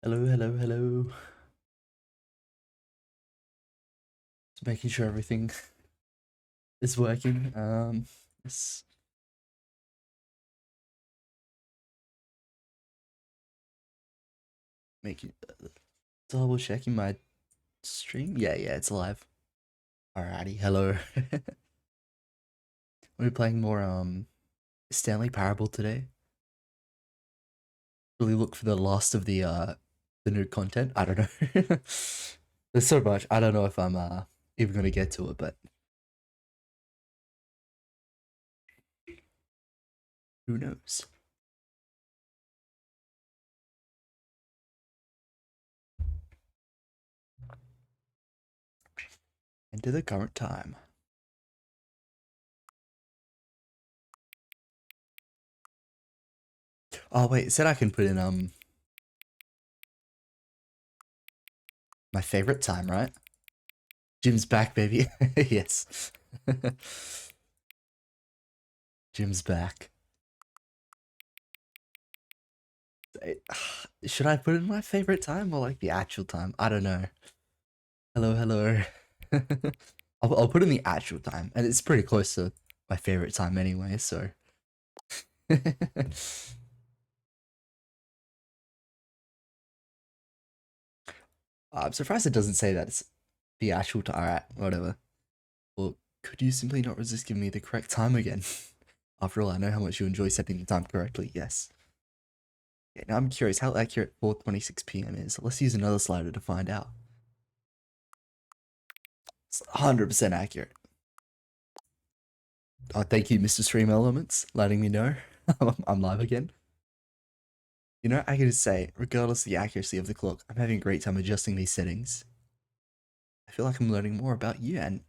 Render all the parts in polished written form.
Hello, hello, hello. Just making sure everything is working. Just making double checking my stream. Yeah, it's live. Alrighty, hello. We're playing more Stanley Parable today. Really look for the last of the new content. I don't know. There's so much. I don't know if I'm even gonna get to it, but who knows? Into the current time. Oh wait, it said I can put in my favorite time, right? Jim's back, baby. Yes. Jim's back. Should I put in my favorite time or like the actual time? I don't know. Hello, hello. I'll put in the actual time, and it's pretty close to my favorite time anyway, so. I'm surprised it doesn't say that it's the actual time. Alright, whatever. Well, could you simply not resist giving me the correct time again? After all, I know how much you enjoy setting the time correctly, yes. Yeah, now I'm curious how accurate 4:26 p.m. is. Let's use another slider to find out. It's 100% accurate. Oh, thank you, Mr. Stream Elements, letting me know I'm live again. You know, I gotta say, regardless of the accuracy of the clock, I'm having a great time adjusting these settings. I feel like I'm learning more about you and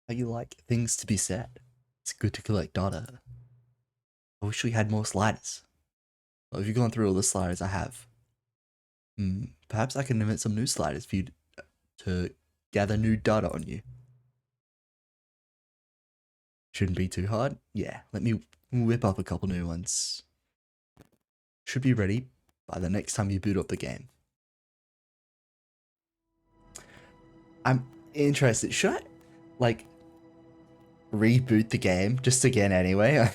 how you like things to be said. It's good to collect data. I wish we had more sliders. Well, if you've gone through all the sliders I have, perhaps I can invent some new sliders for you to gather new data on you. Shouldn't be too hard. Yeah, let me whip up a couple new ones. Should be ready by the next time you boot up the game. I'm interested. Should I, like, reboot the game just again anyway?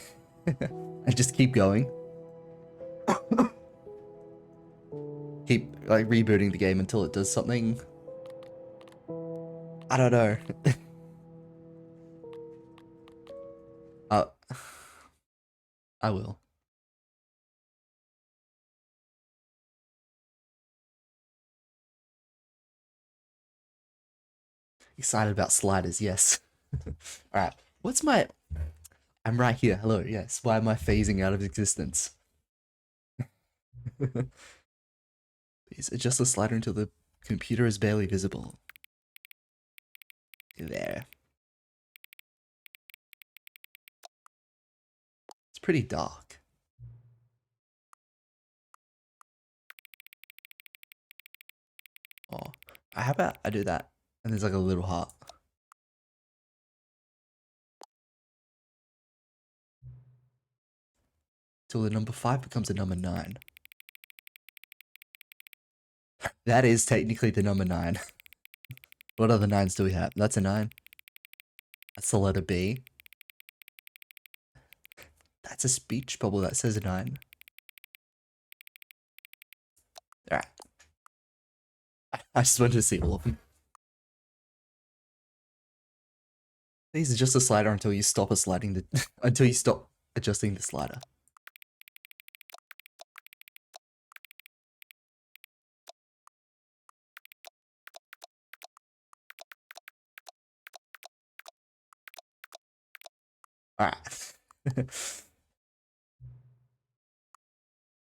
And just keep going? Keep, like, rebooting the game until it does something? I don't know. uh, I will. Excited about sliders, yes. Alright, what's my... I'm right here, hello, yes. Why am I phasing out of existence? Please adjust the slider until the computer is barely visible. There. It's pretty dark. Oh, how about I do that? And there's like a little heart. Till the number 5 becomes a number 9. That is technically the number 9. What other 9s do we have? That's a 9. That's the letter B. That's a speech bubble that says a 9. Alright. I just wanted to see all of them. These are just a slider until you stop until you stop adjusting the slider. Alright.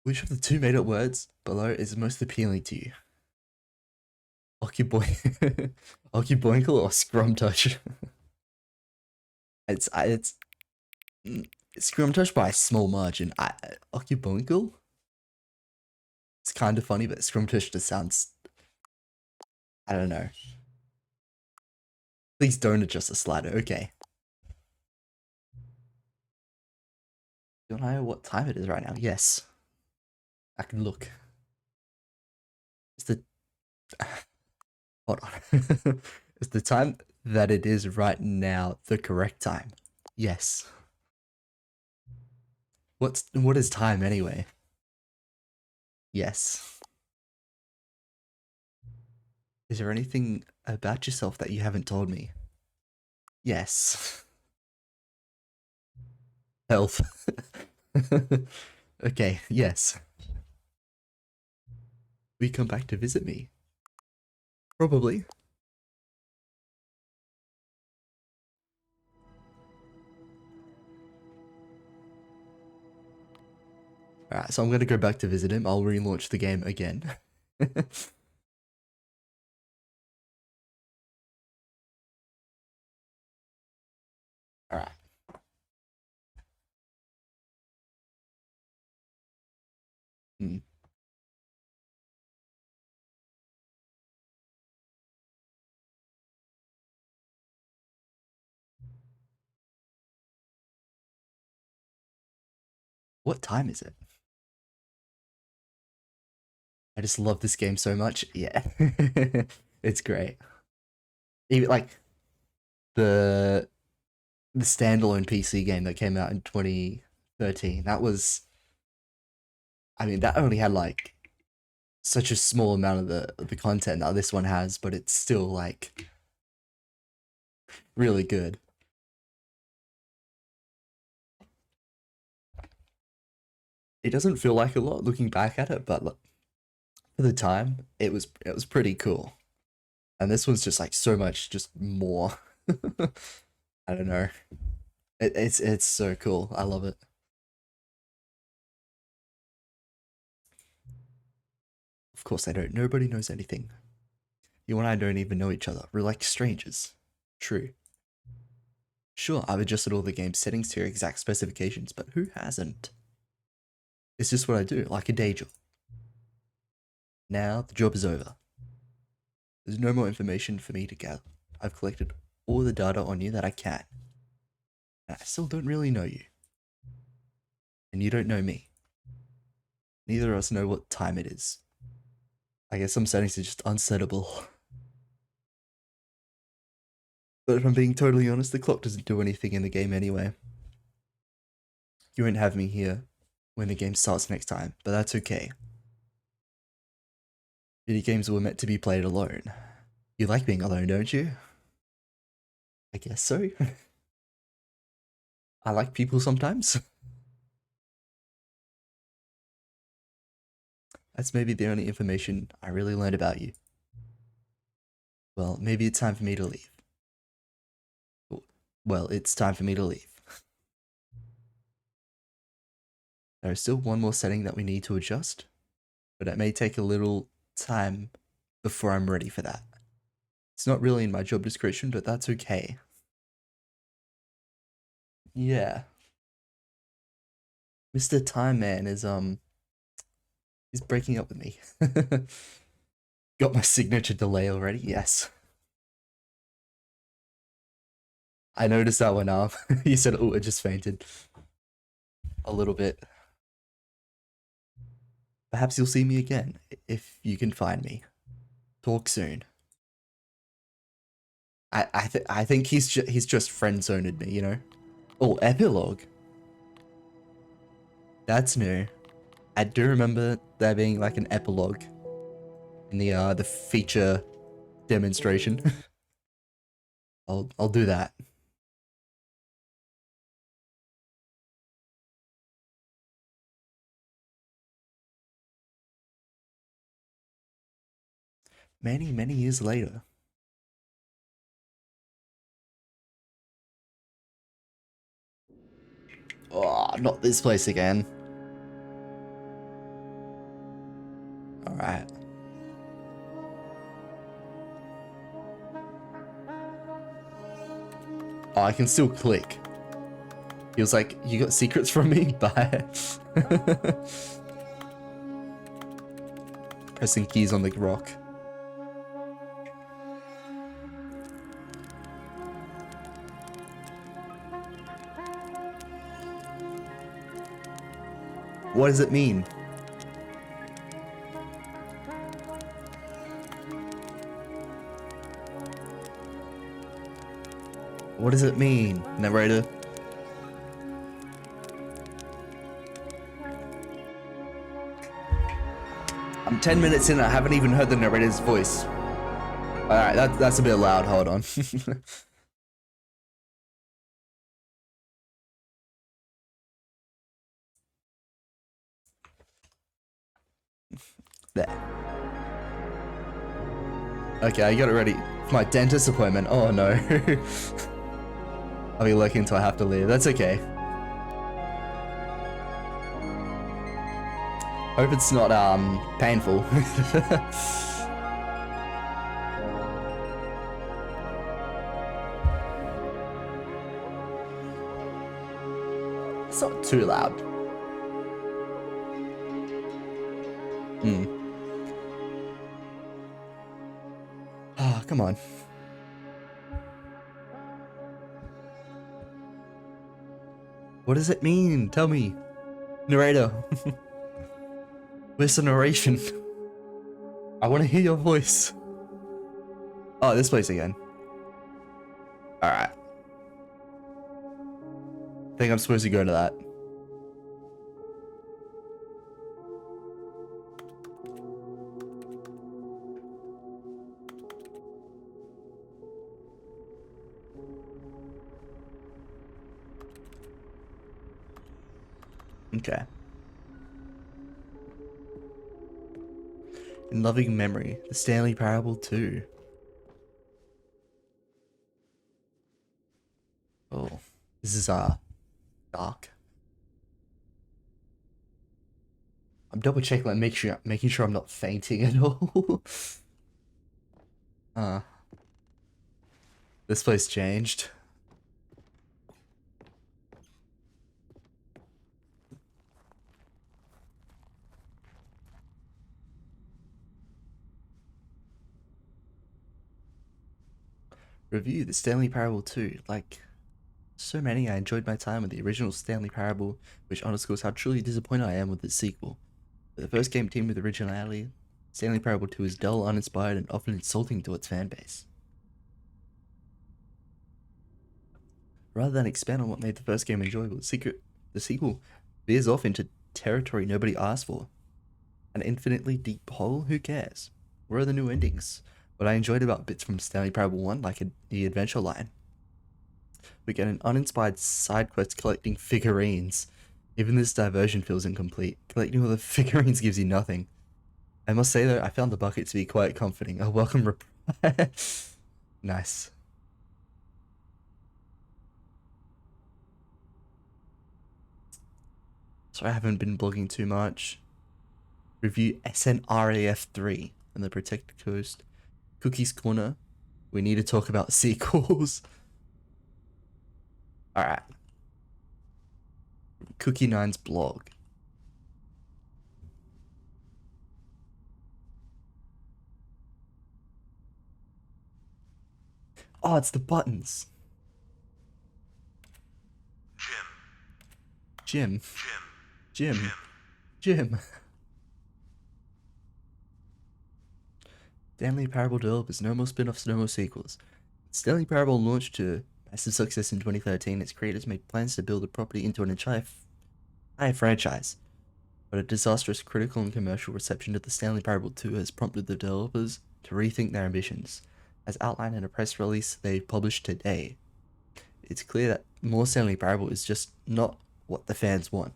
Which of the two made-up words below is most appealing to you? Occuboy Occuboinkle or Scrum Touch? It's Scrum Touch by a small margin. Occuboinkle? It's kind of funny, but Scrum Touch just sounds... I don't know. Please don't adjust the slider, okay. Don't I know what time it is right now? Yes. I can look. Is the hold on. Is the time that it is right now the correct time? Yes. What is time anyway? Yes. Is there anything about yourself that you haven't told me? Yes. Health. Okay, yes. Will you come back to visit me? Probably. Alright, so I'm gonna go back to visit him. I'll relaunch the game again. Alright. Hmm. What time is it? I just love this game so much. Yeah. It's great. Even like the the standalone PC game that came out in 2013. That was, I mean, that only had like such a small amount of the content that this one has, but it's still like really good. It doesn't feel like a lot looking back at it, but for the time, it was pretty cool. And this one's just like so much just more. I don't know. It's so cool. I love it. Of course I don't. Nobody knows anything. You and I don't even know each other. We're like strangers. True. Sure, I've adjusted all the game settings to your exact specifications, but who hasn't? It's just what I do, like a day job. Now, the job is over. There's no more information for me to gather. I've collected all the data on you that I can. And I still don't really know you. And you don't know me. Neither of us know what time it is. I guess some settings are just unsettable. But if I'm being totally honest, the clock doesn't do anything in the game anyway. You won't have me here when the game starts next time, but that's okay. Video games were meant to be played alone. You like being alone, don't you? I guess so. I like people sometimes. That's maybe the only information I really learned about you. Well, maybe it's time for me to leave. Well, it's time for me to leave. There is still one more setting that we need to adjust, but it may take a little time before I'm ready for that. It's not really in my job description, but that's okay. Yeah. Mr. Time Man is, he's breaking up with me. Got my signature delay already? Yes. I noticed that one up. He said, oh, it just fainted. A little bit. Perhaps you'll see me again, if you can find me. Talk soon. I think he's just friend-zoned me, you know? Oh, epilogue. That's new. I do remember there being like an epilogue in the feature demonstration. I'll do that. Many years later. Oh, not this place again. Alright. Oh, I can still click. He was like, you got secrets from me? Bye. Pressing keys on the rock. What does it mean? What does it mean, narrator? I'm 10 minutes in, I haven't even heard the narrator's voice. Alright, that's a bit loud, hold on. There. Okay, I got it ready for my dentist appointment. Oh no. I'll be lurking until I have to leave. That's okay. Hope it's not painful. It's not too loud. Ah, come on. What does it mean? Tell me. Narrator. Where's the narration? I want to hear your voice. Oh, this place again. Alright. I think I'm supposed to go to that. Okay. In loving memory, the Stanley Parable 2. Oh, this is dark. I'm double checking, like making sure I'm not fainting at all. This place changed. Review the Stanley Parable 2. Like so many, I enjoyed my time with the original Stanley Parable, which underscores how truly disappointed I am with its sequel. But the first game teamed with originality, Stanley Parable 2 is dull, uninspired, and often insulting to its fanbase. Rather than expand on what made the first game enjoyable, the sequel veers off into territory nobody asked for. An infinitely deep hole? Who cares? Where are the new endings? What I enjoyed about bits from Stanley Parable 1, like the adventure line. We get an uninspired side quest collecting figurines. Even this diversion feels incomplete. Collecting all the figurines gives you nothing. I must say though, I found the bucket to be quite comforting. A welcome reply. Nice. So I haven't been blogging too much. Review SNRAF 3 and the Protected Coast. Cookie's Corner. We need to talk about sequels. Alright. Cookie9's blog. Oh, it's the buttons. Jim. Stanley Parable developers, no more spin-offs, no more sequels. Stanley Parable launched to massive success in 2013. Its creators made plans to build the property into an entire franchise. But a disastrous critical and commercial reception to the Stanley Parable 2 has prompted the developers to rethink their ambitions. As outlined in a press release they published today, it's clear that more Stanley Parable is just not what the fans want.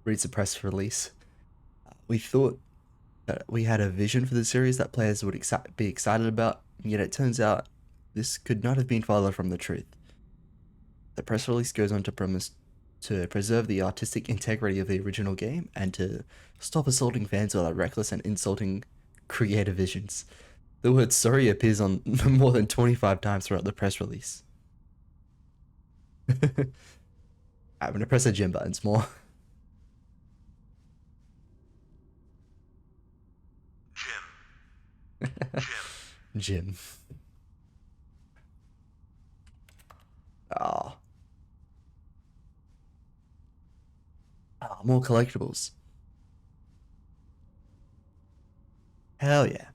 Reads the press release. We thought that we had a vision for the series that players would be excited about, yet it turns out this could not have been farther from the truth. The press release goes on to promise to preserve the artistic integrity of the original game and to stop assaulting fans with our reckless and insulting creative visions. The word sorry appears on more than 25 times throughout the press release. I'm gonna press the gym buttons more. Jim. Ah. More collectibles. Hell yeah.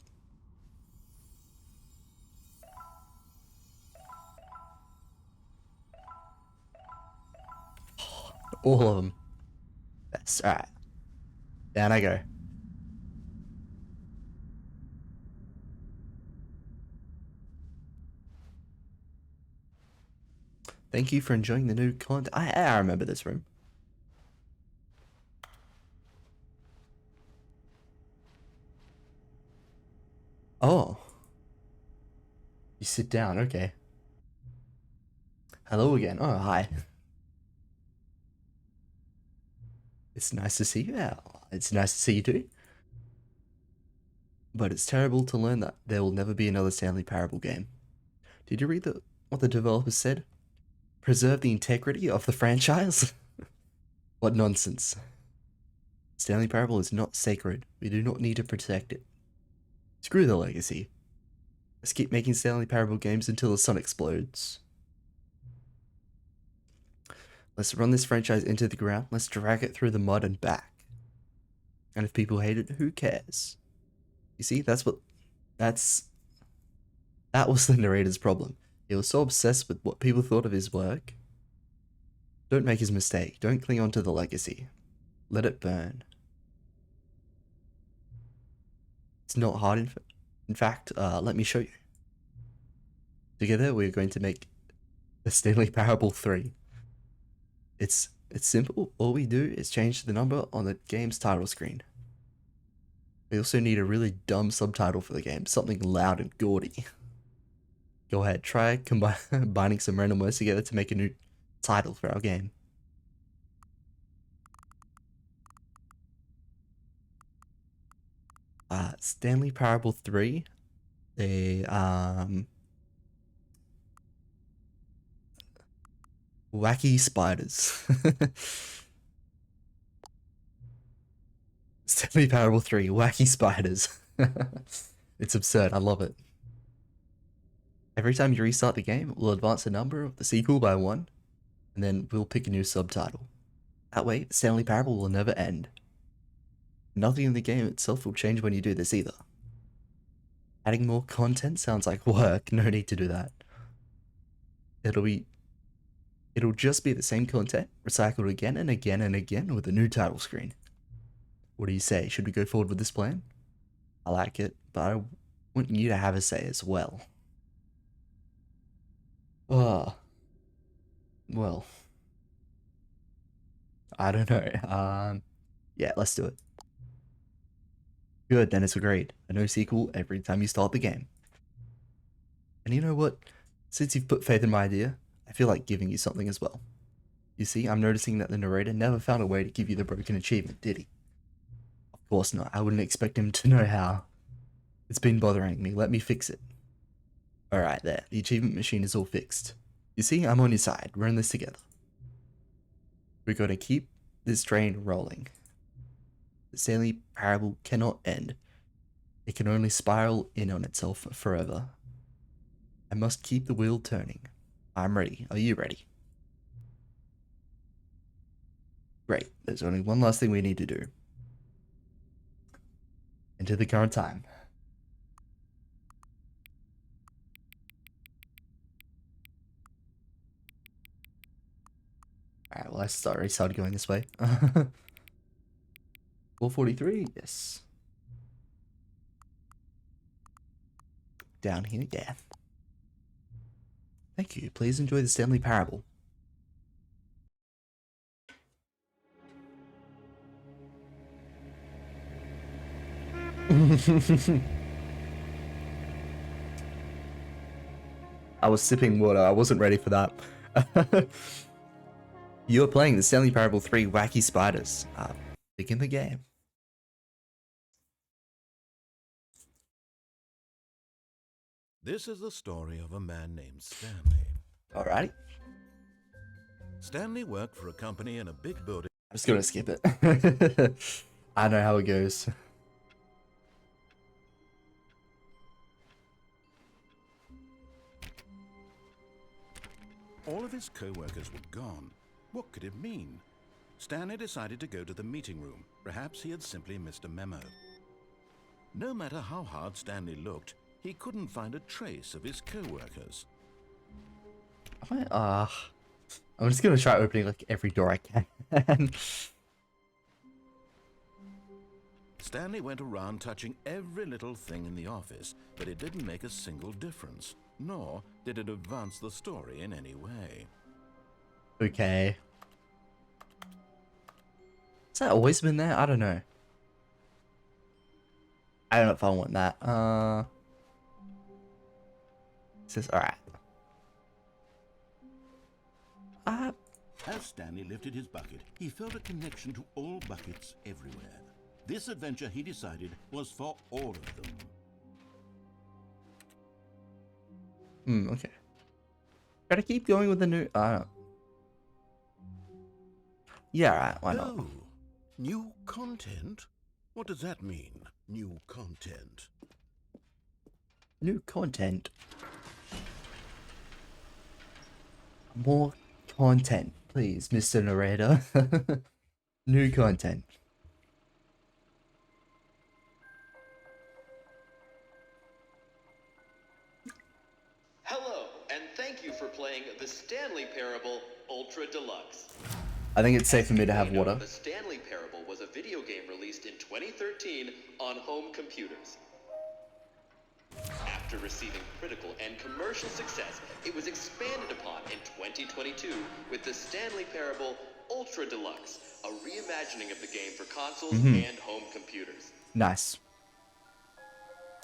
All of them. Yes, alright. Down I go. Thank you for enjoying the new content. I remember this room. Oh. You sit down, okay. Hello again. Oh, hi. It's nice to see you. Yeah, it's nice to see you too. But it's terrible to learn that there will never be another Stanley Parable game. Did you read what the developers said? Preserve the integrity of the franchise? What nonsense. Stanley Parable is not sacred. We do not need to protect it. Screw the legacy. Let's keep making Stanley Parable games until the sun explodes. Let's run this franchise into the ground. Let's drag it through the mud and back. And if people hate it, who cares? You see, that was the narrator's problem. He was so obsessed with what people thought of his work. Don't make his mistake. Don't cling on to the legacy. Let it burn. It's not hard, in fact, let me show you. Together, we're going to make the Stanley Parable 3. It's simple. All we do is change the number on the game's title screen. We also need a really dumb subtitle for the game, something loud and gaudy. Go ahead, try combining some random words together to make a new title for our game. Stanley Parable 3. Wacky spiders. Stanley Parable 3, wacky spiders. It's absurd, I love it. Every time you restart the game, we'll advance the number of the sequel by 1, and then we'll pick a new subtitle. That way, the Stanley Parable will never end. Nothing in the game itself will change when you do this either. Adding more content sounds like work, no need to do that. It'll just be the same content, recycled again and again and again with a new title screen. What do you say? Should we go forward with this plan? I like it, but I want you to have a say as well. Well, I don't know. Yeah, let's do it. Good, then it's agreed. A no sequel every time you start the game. And you know what? Since you've put faith in my idea, I feel like giving you something as well. You see, I'm noticing that the narrator never found a way to give you the broken achievement, did he? Of course not. I wouldn't expect him to know how. It's been bothering me. Let me fix it. Alright, there. The achievement machine is all fixed. You see, I'm on your side. We're in this together. We're going to keep this train rolling. The Stanley Parable cannot end. It can only spiral in on itself forever. I must keep the wheel turning. I'm ready. Are you ready? Great. There's only one last thing we need to do. Enter the current time. Alright, well, I already started going this way. 443, yes. Down here, yeah. Thank you. Please enjoy the Stanley Parable. I was sipping water. I wasn't ready for that. You're playing the Stanley Parable 3 Wacky Spiders. Begin the game. This is the story of a man named Stanley. Alrighty. Stanley worked for a company in a big building. I'm just gonna skip it. I know how it goes. All of his co-workers were gone. What could it mean? Stanley decided to go to the meeting room. Perhaps he had simply missed a memo. No matter how hard Stanley looked, he couldn't find a trace of his co-workers. I'm just gonna try opening like every door I can. Stanley went around touching every little thing in the office, but it didn't make a single difference, nor did it advance the story in any way. Okay. Has that always been there? I don't know. I don't know if I want that. It says, alright. As Stanley lifted his bucket, he felt a connection to all buckets everywhere. This adventure, he decided, was for all of them. Okay. Gotta keep going with the new, yeah, alright, why not? Oh, new content? What does that mean, new content? New content. More content, please, Mr. Narrator. New content. Hello, and thank you for playing the Stanley Parable Ultra Deluxe. I think it's safe for me to have You know, water. The Stanley Parable was a video game released in 2013 on home computers. After receiving critical and commercial success, it was expanded upon in 2022 with the Stanley Parable Ultra Deluxe, a reimagining of the game for consoles and home computers. Nice.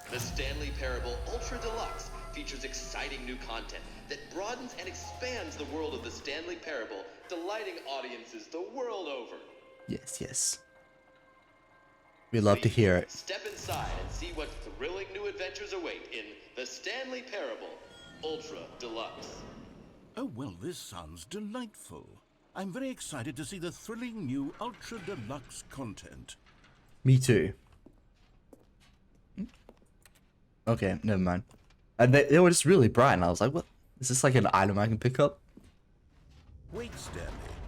The Stanley Parable Ultra Deluxe features exciting new content that broadens and expands the world of the Stanley Parable, delighting audiences the world over. Yes, yes. We love to hear it. Step inside and see what thrilling new adventures await in the Stanley Parable Ultra Deluxe. Oh, well, this sounds delightful. I'm very excited to see the thrilling new Ultra Deluxe content. Me too. Okay, never mind. And they were just really bright, and I was like, what? Is this like an item I can pick up? Wait, Stanley.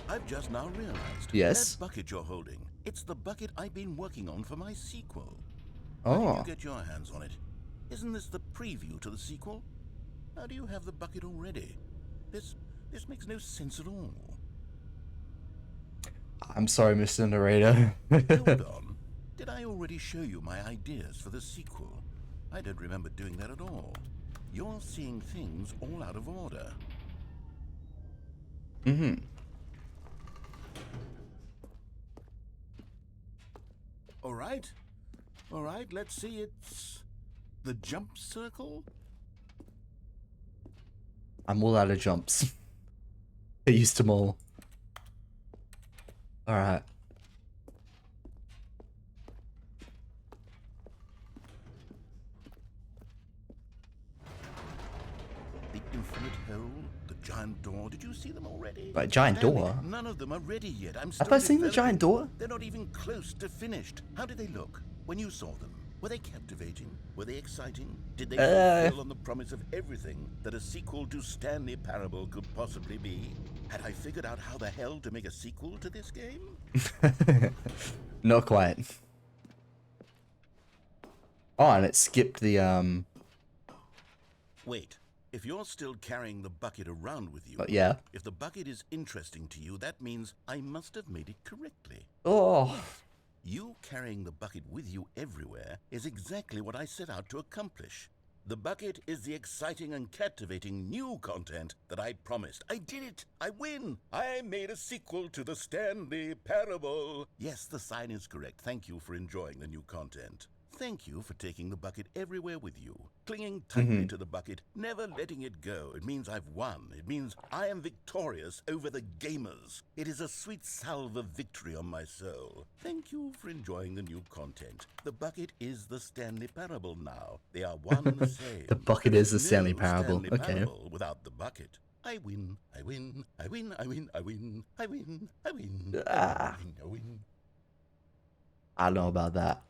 I've just now realized. Yes? That bucket you're holding, it's the bucket I've been working on for my sequel. How Oh. do you get your hands on it? Isn't this the preview to the sequel? How do you have the bucket already? This makes no sense at all. I'm sorry, Mr. Narrator. Hold on. Did I already show you my ideas for the sequel? I don't remember doing that at all. You're seeing things all out of order. All right, let's see. It's the jump circle. I'm all out of jumps. I used them all. Alright. The infinite hole, the giant door. Did you see them already? Right, giant Stanley, door? None of them are ready yet. I'm still Have I seen the developing. giant door? They're not even close to finished. How did they look when you saw them? Were they captivating? Were they exciting? Did they fulfill on the promise of everything that a sequel to Stanley Parable could possibly be? Had I figured out how the hell to make a sequel to this game? Not quite. Oh, and it skipped the, Wait, if you're still carrying the bucket around with you, yeah. if the bucket is interesting to you, that means I must have made it correctly. Oh. You carrying the bucket with you everywhere is exactly what I set out to accomplish. The bucket is the exciting and captivating new content that I promised. I did it! I win! I made a sequel to the Stanley Parable. Yes, the sign is correct. Thank you for enjoying the new content. Thank you for taking the bucket everywhere with you, clinging tightly to the bucket, never letting it go. It means I've won. It means I am victorious over the gamers. It is a sweet salve of victory on my soul. Thank you for enjoying the new content. The bucket is the Stanley Parable now. They are one and the same. The bucket There is the Stanley Parable. Stanley Okay. Parable without the bucket. I win, I win, I win, I win, I win, I win, I win, Ah. I win. I don't know about that.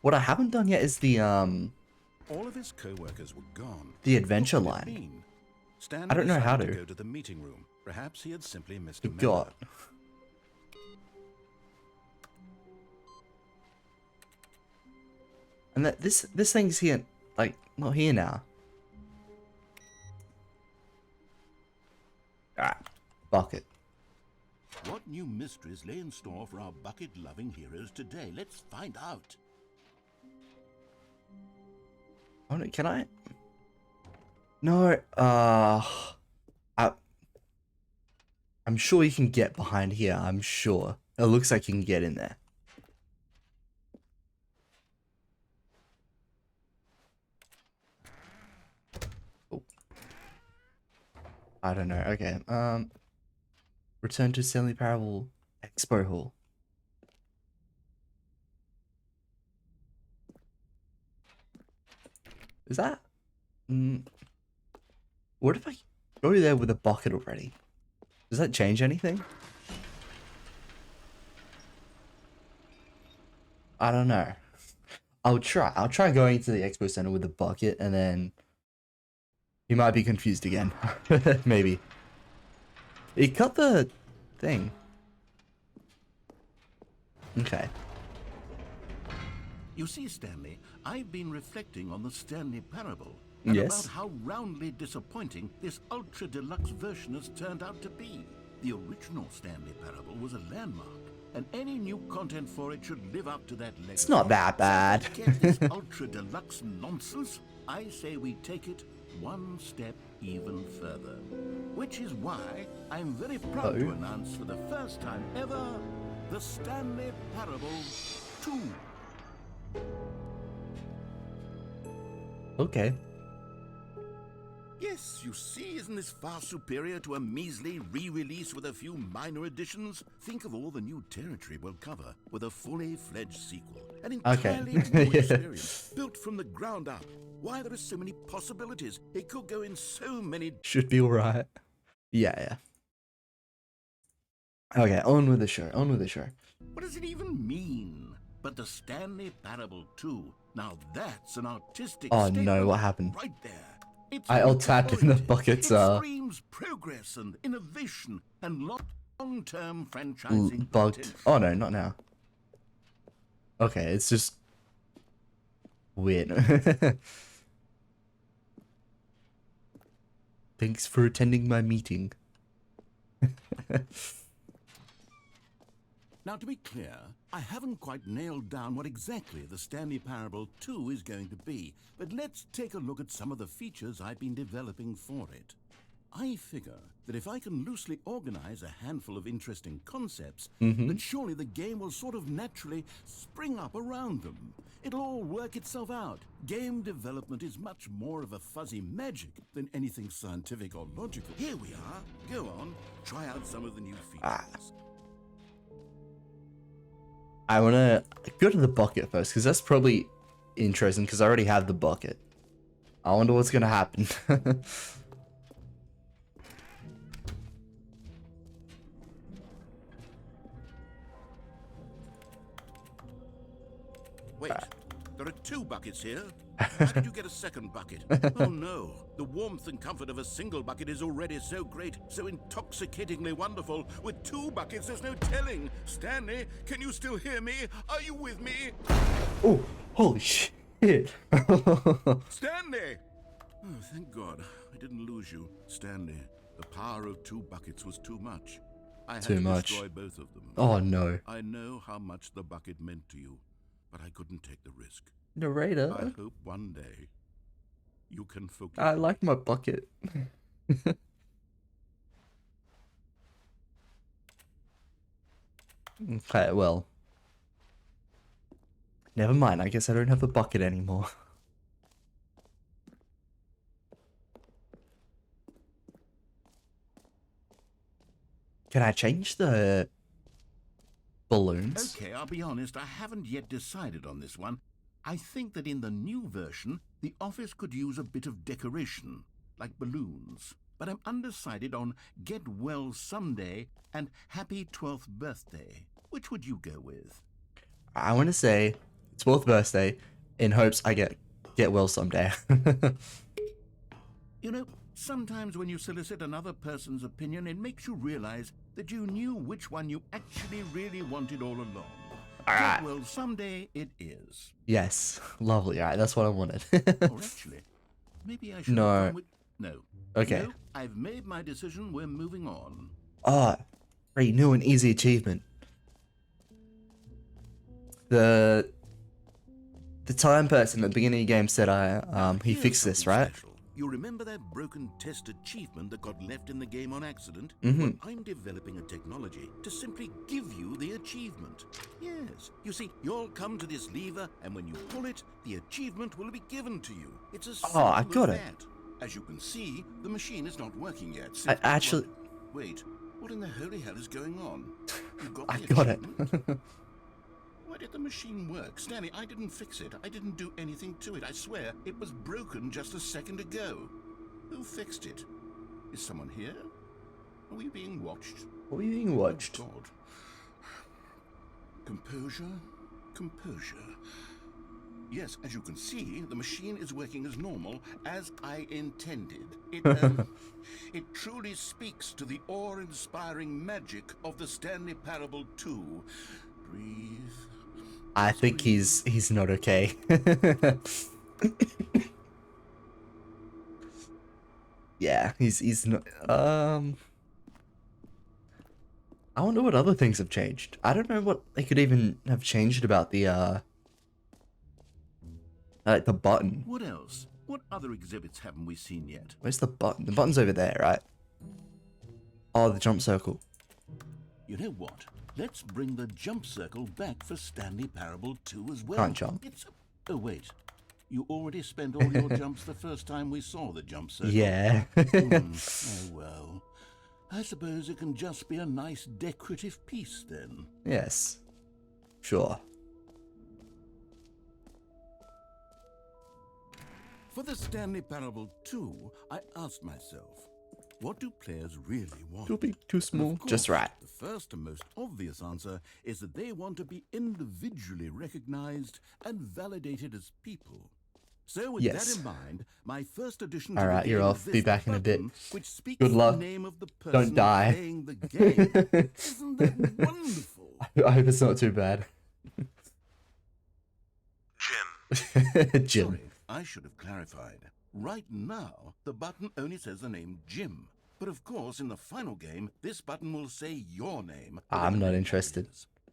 What I haven't done yet is the All of his co-workers were gone. The adventure What could it line. mean? Stanley I don't know how decided to. go to the meeting room. Perhaps he had simply missed a Good memo. God. And that this thing's here, like, not here now. Alright, bucket. What new mysteries lay in store for our bucket-loving heroes today? Let's find out. Oh no, can I? No, I'm sure you can get behind here, I'm sure. It looks like you can get in there. Oh. I don't know, okay, return to Stanley Parable Expo Hall. Is that? What if I go there with a bucket already? Does that change anything? I don't know. I'll try going to the expo center with a bucket and then you might be confused again. Maybe. It cut the thing. Okay. You see, Stanley, I've been reflecting on the Stanley Parable and Yes. about how roundly disappointing this ultra deluxe version has turned out to be. The original Stanley Parable was a landmark, and any new content for it should live up to that legacy. It's not that bad. So to get this ultra deluxe nonsense, I say we take it one step even further. Which is why I'm very proud to announce for the first time ever, the Stanley Parable 2. Okay. Yes, you see, isn't this far superior to a measly re-release with a few minor additions? Think of all the new territory we'll cover with a fully fledged sequel. An entirely new experience, built from the ground up. Why, there are so many possibilities. It could go in so many... Should be alright. Yeah. Okay, on with the show. What does it even mean? But the Stanley Parable 2, now that's an artistic Oh statement no, what happened? right there. It's I alt-tabbed in the buckets, It screams progress and innovation and long-term franchising bugged. potential. Oh no, not now. Okay, it's just weird. Thanks for attending my meeting. Now, to be clear, I haven't quite nailed down what exactly the Stanley Parable 2 is going to be, but let's take a look at some of the features I've been developing for it. I figure that if I can loosely organize a handful of interesting concepts, then surely the game will sort of naturally spring up around them. It'll all work itself out. Game development is much more of a fuzzy magic than anything scientific or logical. Here we are. Go on, try out some of the new features. I want to go to the bucket first, because that's probably interesting, because I already have the bucket. I wonder what's going to happen. Wait, there are 2 buckets here. How did you get a second bucket? Oh no, the warmth and comfort of a single bucket is already so great, so intoxicatingly wonderful. With 2 buckets, there's no telling. Stanley, can you still hear me? Are you with me? Oh, holy shit. Stanley! Oh, thank God, I didn't lose you. Stanley, the power of 2 buckets was too much. I had to destroy both of them. Oh no. I know how much the bucket meant to you, but I couldn't take the risk. Narrator. I hope one day you can forgive. I like my bucket. Okay, well. Never mind, I guess I don't have the bucket anymore. Can I change the balloons? Okay, I'll be honest, I haven't yet decided on this one. I think that in the new version, the office could use a bit of decoration, like balloons. But I'm undecided on Get Well Someday and Happy 12th Birthday. Which would you go with? I want to say 12th birthday in hopes I get well someday. You know, sometimes when you solicit another person's opinion, it makes you realize that you knew which one you actually really wanted all along. Alright. Well, someday it is. Yes. Lovely. Alright, that's what I wanted. Or actually, maybe I should No. have gone with... No. Okay. No, I've made my decision. We're moving on. Oh, great new and easy achievement. The time person at the beginning of the game said he Here's fixed this, something right? special. You remember that broken test achievement that got left in the game on accident? Mm-hmm. Well, I'm developing a technology to simply give you the achievement. Yes. You see, you'll come to this lever, and when you pull it, the achievement will be given to you. It's as simple I got as it. that. As you can see, the machine is not working yet. I actually... Wait, what in the holy hell is going on? You got I the got it. achievement? Why did the machine work? Stanley, I didn't fix it. I didn't do anything to it. I swear, it was broken just a second ago. Who fixed it? Is someone here? Are we being watched? What are you being watched? Oh, God. Composure. Composure. Yes, as you can see, the machine is working as normal, as I intended. It truly speaks to the awe-inspiring magic of the Stanley Parable 2. Breathe. I think he's not okay. Yeah, he's not. I wonder what other things have changed. I don't know what they could even have changed about the like the button. What else? What other exhibits haven't we seen yet? Where's the button? The button's over there, right? Oh, the jump circle. You know what? Let's bring the jump circle back for Stanley Parable 2 as well. Can't jump. Oh, wait. You already spent all your jumps the first time we saw the jump circle. Yeah. Oh, well. I suppose it can just be a nice decorative piece then. Yes. Sure. For the Stanley Parable 2, I asked myself, what do players really want? Too big, too And small, of course, just right. The first and most obvious answer is that they want to be individually recognized and validated as people. So with Yes. that in mind, my first addition All to right, the you're game off. is Be this back in a bit. button, which speaks Good luck. the name of the person Don't die. playing the game. Isn't that wonderful? I hope it's not too bad. Jim. Sorry, I should have clarified. Right now, the button only says the name Jim. But of course, in the final game, this button will say your name. I'm not interested.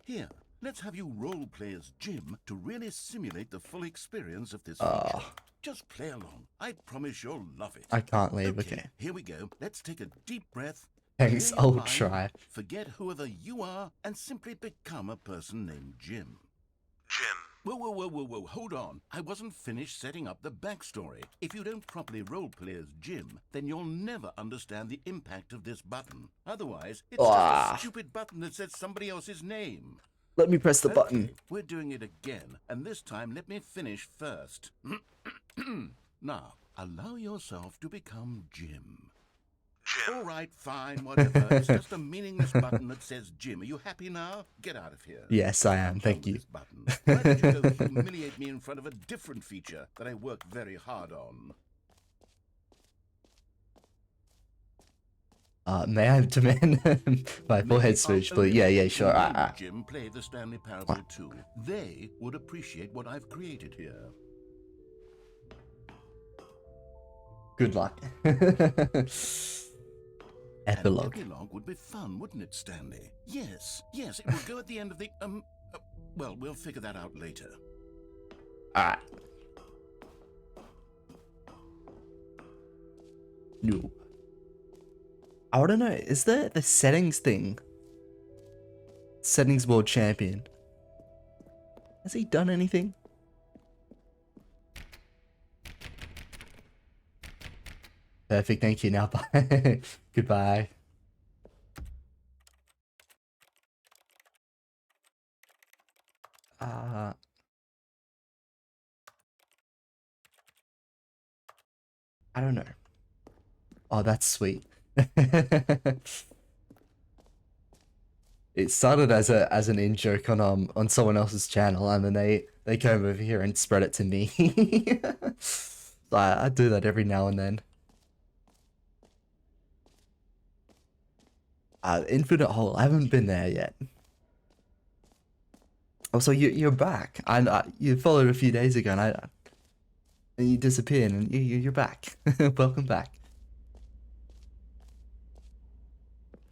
Here, let's have you role play as Jim to really simulate the full experience of this feature. Just play along. I promise you'll love it. I can't leave, okay. Here we go. Let's take a deep breath. Thanks, clear your I'll mind, try. Forget whoever you are and simply become a person named Jim. Jim. Whoa, hold on. I wasn't finished setting up the backstory. If you don't properly roleplay as Jim, then you'll never understand the impact of this button. Otherwise, it's just a stupid button that says somebody else's name. Let me press the Okay, button. we're doing it again, and this time let me finish first. Now, allow yourself to become Jim. Jim. All right, fine, whatever. It's just a meaningless button that says Jim. Are you happy now? Get out of here. Yes, I am. Thank you. This button. Why don't you go humiliate me in front of a different feature that I work very hard on? May I demand my forehead smooch, but yeah, sure. Jim play the Stanley Parable 2. They would appreciate what I've created here. Good luck. Epilogue. An epilogue would be fun, wouldn't it, Stanley? Yes, it would go at the end of the, well, we'll figure that out later. Alright. No. I want to know, is there the settings thing? Settings world champion. Has he done anything? Perfect, thank you. Now bye. Goodbye. I don't know. Oh, that's sweet. It started as an in joke on someone else's channel, and then they came over here and spread it to me. So I do that every now and then. Infinite Hole. I haven't been there yet. Oh, so you're back. You followed a few days ago, and you disappeared, and you're back. Welcome back.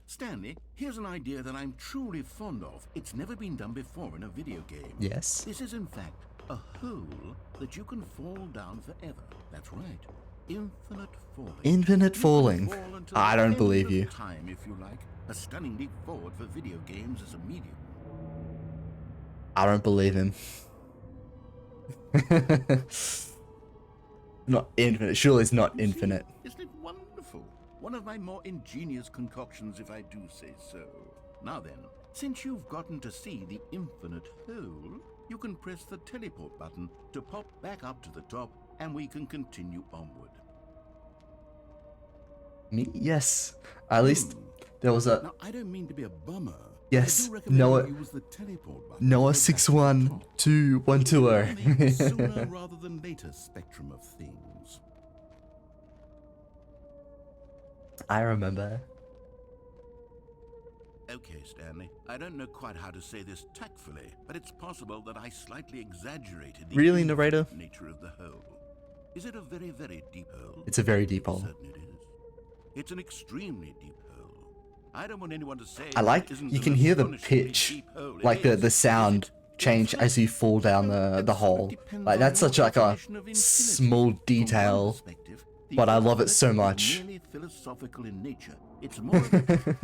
Stanley, here's an idea that I'm truly fond of. It's never been done before in a video game. Yes. This is, in fact, a hole that you can fall down forever. That's right. Infinite falling. Infinite You falling. can fall until I the don't end believe of you. Time, if you like. A stunning leap forward for video games as a medium. I don't believe him. Not infinite. Surely it's not infinite. Isn't it wonderful? One of my more ingenious concoctions, if I do say so. Now then, since you've gotten to see the infinite hole, you can press the teleport button to pop back up to the top, and we can continue onward. Me? Yes. At least there was a Now, I don't mean to be a bummer. Yes, I do recommend Noah- you use the teleport button. Noah to go back to the top. 612120. On the sooner rather than later spectrum of things. I remember. Okay, Stanley. I don't know quite how to say this tactfully, but it's possible that I slightly exaggerated the Really, narrator? infinite nature of the hole. Is it a very, very deep hole? It's a very deep hole. Certainly it is. It's an extremely deep hole. I don't want anyone to say I like it isn't you an can hear the astonishingly pitch, deep hole. It like is. the sound Is it? change In as you fact, fall down well, the it hole. depends Like on that's your such like a definition of infinity. small From one detail, perspective, the but I love it infinite so is much. merely philosophical in nature. It's more of a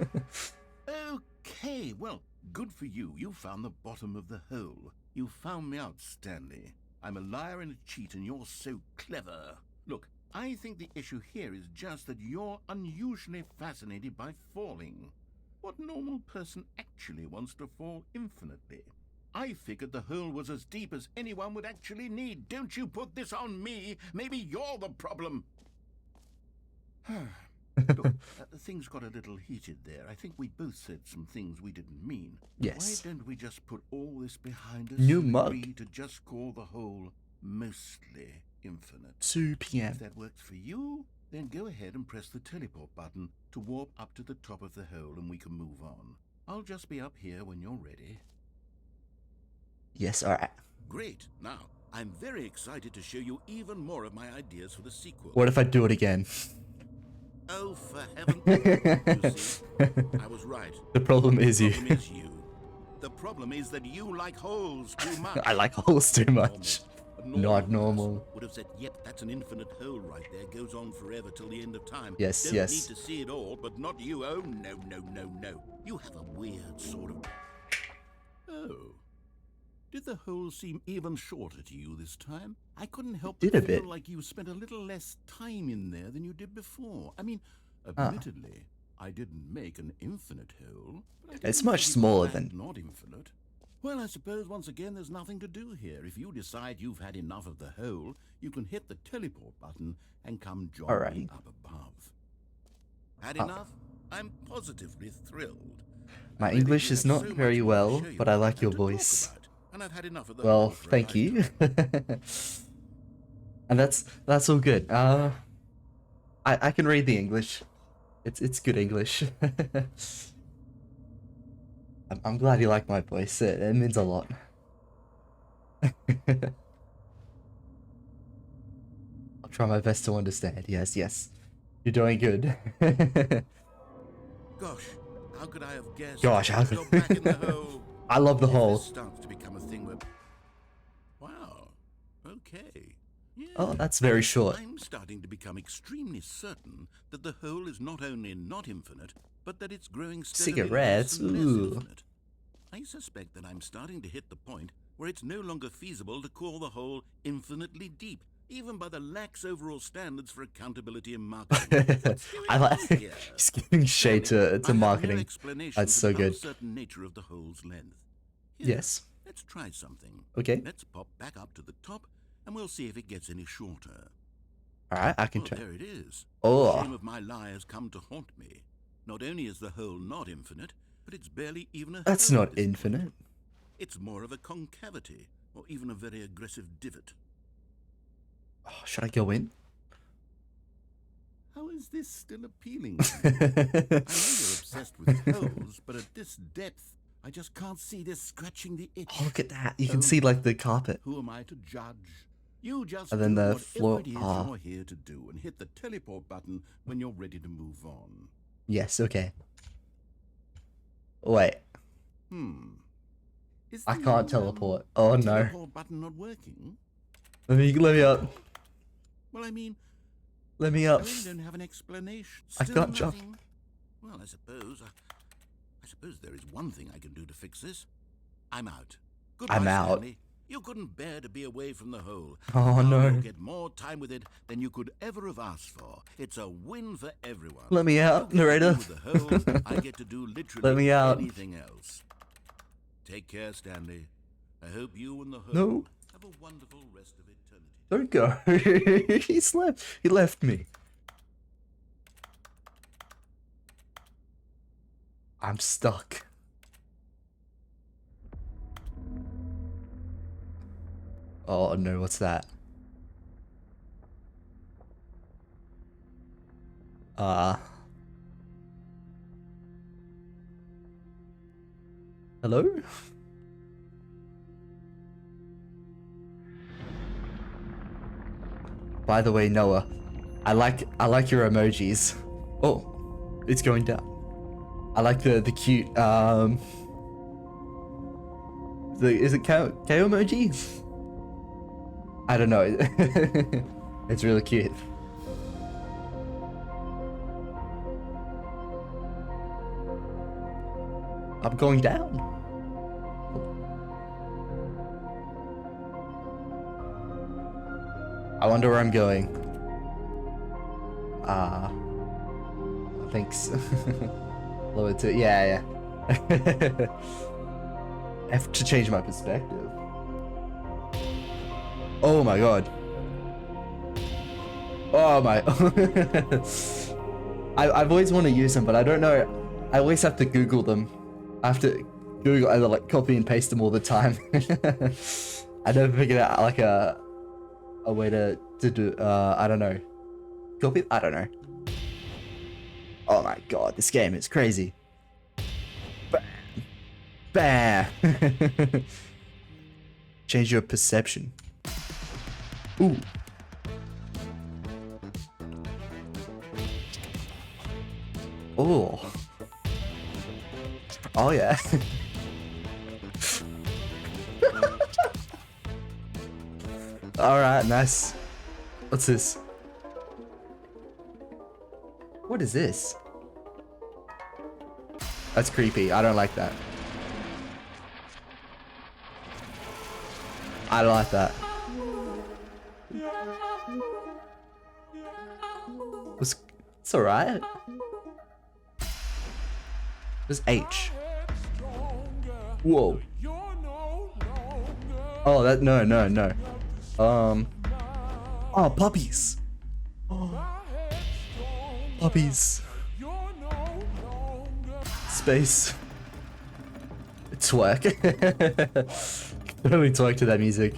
Okay, well, good for you. You found the bottom of the hole. You found me out, Stanley. I'm a liar and a cheat, and you're so clever. Look, I think the issue here is just that you're unusually fascinated by falling. What normal person actually wants to fall infinitely? I figured the hole was as deep as anyone would actually need. Don't you put this on me. Maybe you're the problem. Look, things got a little heated there. I think we both said some things we didn't mean. Yes. Why don't we just put all this behind us New and mug. agree to just call the whole mostly infinite? 2 If p.m. that works for you, then go ahead and press the teleport button to warp up to the top of the hole and we can move on. I'll just be up here when you're ready. Yes, alright. Great. Now, I'm very excited to show you even more of my ideas for the sequel. What if I do it again? Oh, for heaven! You see, I was right. The problem is The you. problem is you. The problem is that you like holes too much. I like holes too much. A Not person normal. Would have said, "Yep, that's an infinite hole right there. Goes on forever till the end of time." Yes, Don't yes. need to see it all, but not you. Oh no, no, no, no. You have a weird sort of. Oh. Did the hole seem even shorter to you this time? I couldn't help Did but a feel bit. like you spent a little less time in there than you did before. I mean, admittedly, I didn't make an infinite hole. But I It's didn't much think it was smaller that than- not infinite. Well, I suppose once again there's nothing to do here. If you decide you've had enough of the hole, you can hit the teleport button and come join me Alrighty. up above. Had Oh. enough? I'm positively thrilled. My Already English we is have not so much very more to well, show you but I like and your to talk voice. about, and I've had enough of the Well, hole for a thank you. lifetime. And that's all good. I can read the English. It's good English. I'm glad you like my voice. It means a lot. I'll try my best to understand. Yes, yes. You're doing good. Gosh, how could I have guessed? Gosh, how You're back in the hole. I love the If hole. This starts to become a thing where. Wow. Okay. Yeah. Oh, that's very short. I'm starting to become extremely certain that the hole is not only not infinite, but that it's growing steadily Cigarettes? less and less Ooh. infinite. I suspect that I'm starting to hit the point where it's no longer feasible to call the hole infinitely deep, even by the lax overall standards for accountability and marketing. What's going I like on here? he's giving shade Stanley, I to have no marketing. explanation That's for so the good. uncertain nature of the hole's length. Here, Yes. let's try something. Okay. Let's pop back up to the top, and we'll see if it gets any shorter. Alright, I can Well, try. there it is. Oh. The shame of my lie has come to haunt me. Not only is the hole not infinite, but it's barely even a That's hole not at this point. infinite. It's more of a concavity, or even a very aggressive divot. Oh, should I go in? How is this still appealing to you? I know you're obsessed with holes, but at this depth, I just can't see this scratching the itch. Oh, look at that. You can Oh, see like the carpet. Who am I to judge? You just And then do the whatever floor- it is ah. you're here to do and hit the teleport button when you're ready to move on. Yes, okay. Wait, Is I the, can't teleport. Oh no. teleport button not working? Let me up. Well, I mean, Let me I up. really don't have an explanation. I Still can't jump. nothing? Well, I suppose there is one thing I can do to fix this. I'm out. Goodbye, I'm out. Stanley. You couldn't bear to be away from the hole. Oh, Now no. You'll get more time with it than you could ever have asked for. It's a win for everyone. Let me out, You get to narrator. do with the hole, I get to do literally Let me out. anything else. Take care, Stanley. I hope you and the hole No. have a wonderful rest of eternity. Don't go. He's left. He left me. I'm stuck. Oh no, what's that? Hello? By the way, Noah, I like your emojis. Oh, it's going down. I like the cute is it K emoji? I don't know. It's really cute. I'm going down. I wonder where I'm going. Thanks. Lower to, yeah. F to change my perspective. Oh my god. Oh my. I've always wanted to use them, but I don't know. I always have to Google them. I have to Google, either like copy and paste them all the time. I never figured out like a way to do, I don't know. Copy? I don't know. Oh my god, this game is crazy. Bam! Change your perception. Ooh. Oh. Oh yeah. Alright, nice. What's this? What is this? That's creepy. I don't like that. I don't like that. It's alright. There's H. Whoa. Oh, that, no. Oh, puppies. Oh. Puppies. Space. Twerk. Totally twerk to that music.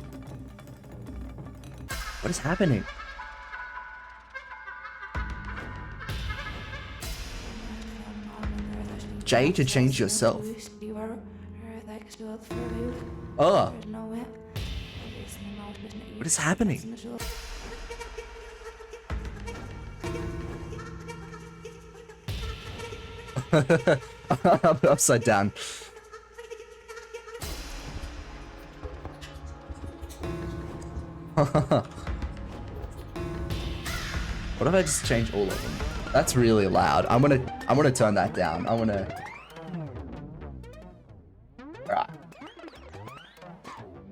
What is happening? J to change yourself. Oh. What is happening? I'm upside down. What if I just change all of them? That's really loud. I'm gonna turn that down. Alright.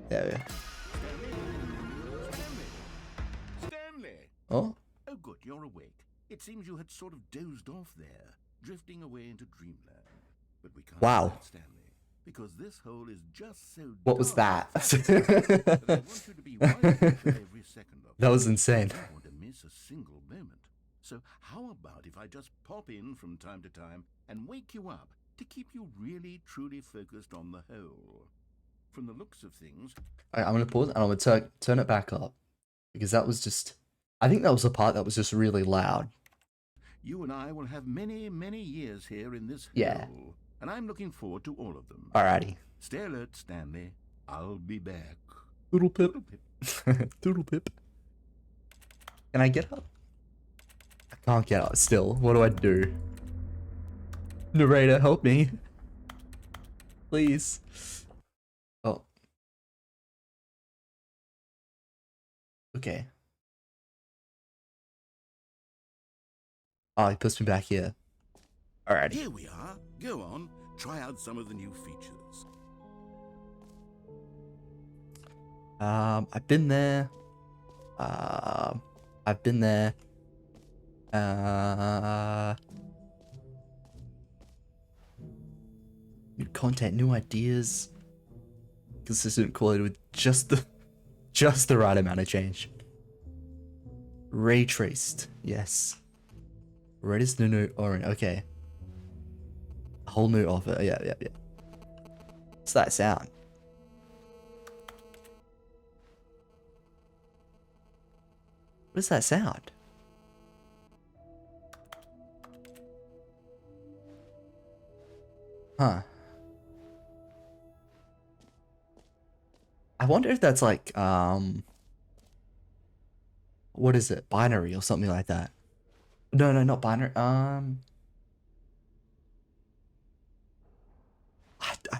There we go. Stanley! Oh? Oh, good, you're awake. It seems you had sort of dozed off there, drifting away into dreamland. But we can't Wow. do that, Stanley, because this hole is just so What was dark that? that I want you to be right there every second of That it. was insane. I don't want to miss a single moment. So how about if I just pop in from time to time and wake you up to keep you really, truly focused on the hole? From the looks of things, Alright, I'm gonna pause and I'm gonna turn it back up. Because that was just... I think that was the part that was just really loud. you and I will have many, many years here in this Yeah. hole. and I'm looking forward to all of them. Alrighty. Stay alert, Stanley. I'll be back. Doodle pip. Doodle pip. Doodle pip. Can I get up? I can't get up still. What do I do? Narrator, help me. Please. Oh. Okay. Oh, he puts me back here. Alrighty. Here we are. Go on. Try out some of the new features. I've been there. I've been there. New content, new ideas. Consistent quality with just the right amount of change. Ray traced, yes. Red is the new orange. Okay. A whole new offer. Yeah. What's that sound? What does that sound? Huh. I wonder if that's like, what is it? Binary or something like that. No, not binary. I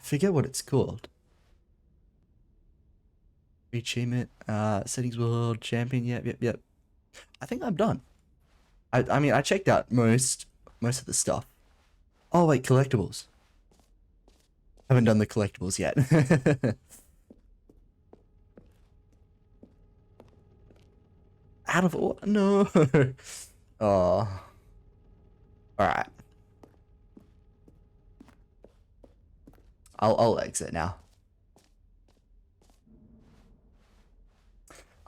forget what it's called. Achievement, settings world champion. Yep. I think I'm done. I mean, I checked out most of the stuff. Oh wait, collectibles. Haven't done the collectibles yet. Out of order? No. Oh. Alright. I'll exit now.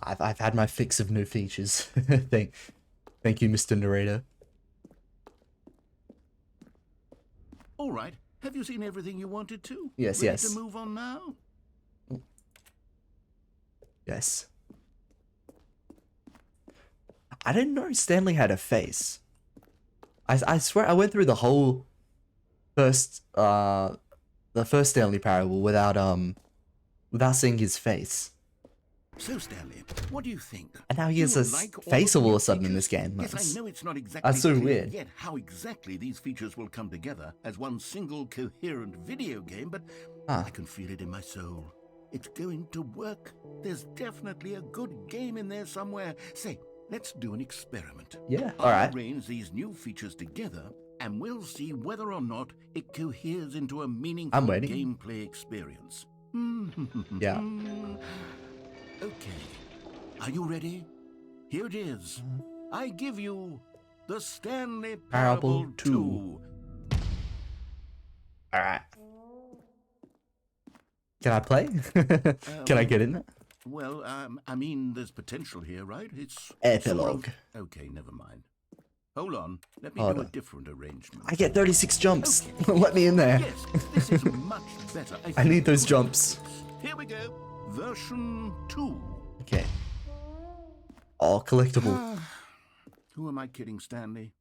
I've had my fix of new features. Thank you, Mr. Narrator. All right. Have you seen everything you wanted to? Yes, Ready yes. to move on now? Yes. I didn't know Stanley had a face. I swear I went through the whole first the first Stanley parable without seeing his face. So, Stanley, what do you think? And now he has Do a you like all face of the all of new a sudden in features? this game. Yes, That's- I know it's not exactly that's so clear weird. yet how exactly these features will come together as one single coherent video game, but I can feel it in my soul. It's going to work. There's definitely a good game in there somewhere. Say, let's do an experiment. Yeah, I'll alright. arrange these new features together, and we'll see whether or not it coheres into a meaningful I'm waiting. gameplay experience. Yeah. Okay. Are you ready? Here it is. I give you the Stanley Parable Parable 2. 2. Alright. Can I play? Can I get in it? Well, I mean, there's potential here, right? It's Epilogue. sort of- Okay, never mind. Hold on. Let me Hold do a on. different arrangement. I get 36 jumps. Let me in there. Yes, this is much better. I need those could jumps. do this. Here we go. Version 2. Okay. All collectible. Who am I kidding, Stanley?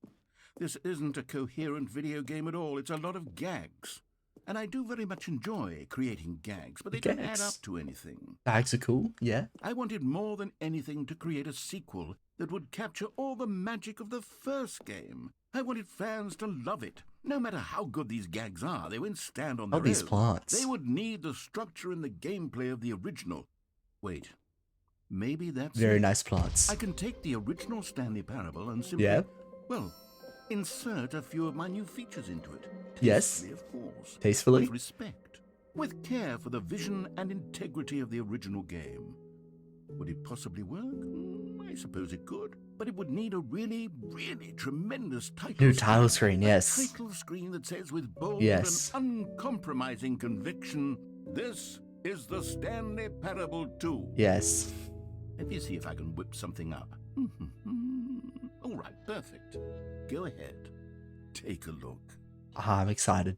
This isn't a coherent video game at all. It's a lot of gags. And I do very much enjoy creating gags, but they don't add Gags? up to anything. Bags are cool. Yeah. I wanted more than anything to create a sequel that would capture all the magic of the first game. I wanted fans to love it. No matter how good these gags are, they won't stand on their All these own. plants. They would need the structure and the gameplay of the original. Wait, maybe that's Very it. nice plants. I can take the original Stanley Parable and simply, Yeah. well, insert a few of my new features into it. Yes. Tastefully, of course. Tastefully. With respect. With care for the vision and integrity of the original game. Would it possibly work? I suppose it could. But it would need a really, really tremendous title New screen. title screen, A yes. title screen that says with bold Yes. and uncompromising conviction, this is the Stanley Parable 2. Yes. Let me see if I can whip something up. All right, perfect. Go ahead. Take a look. Ah, I'm excited.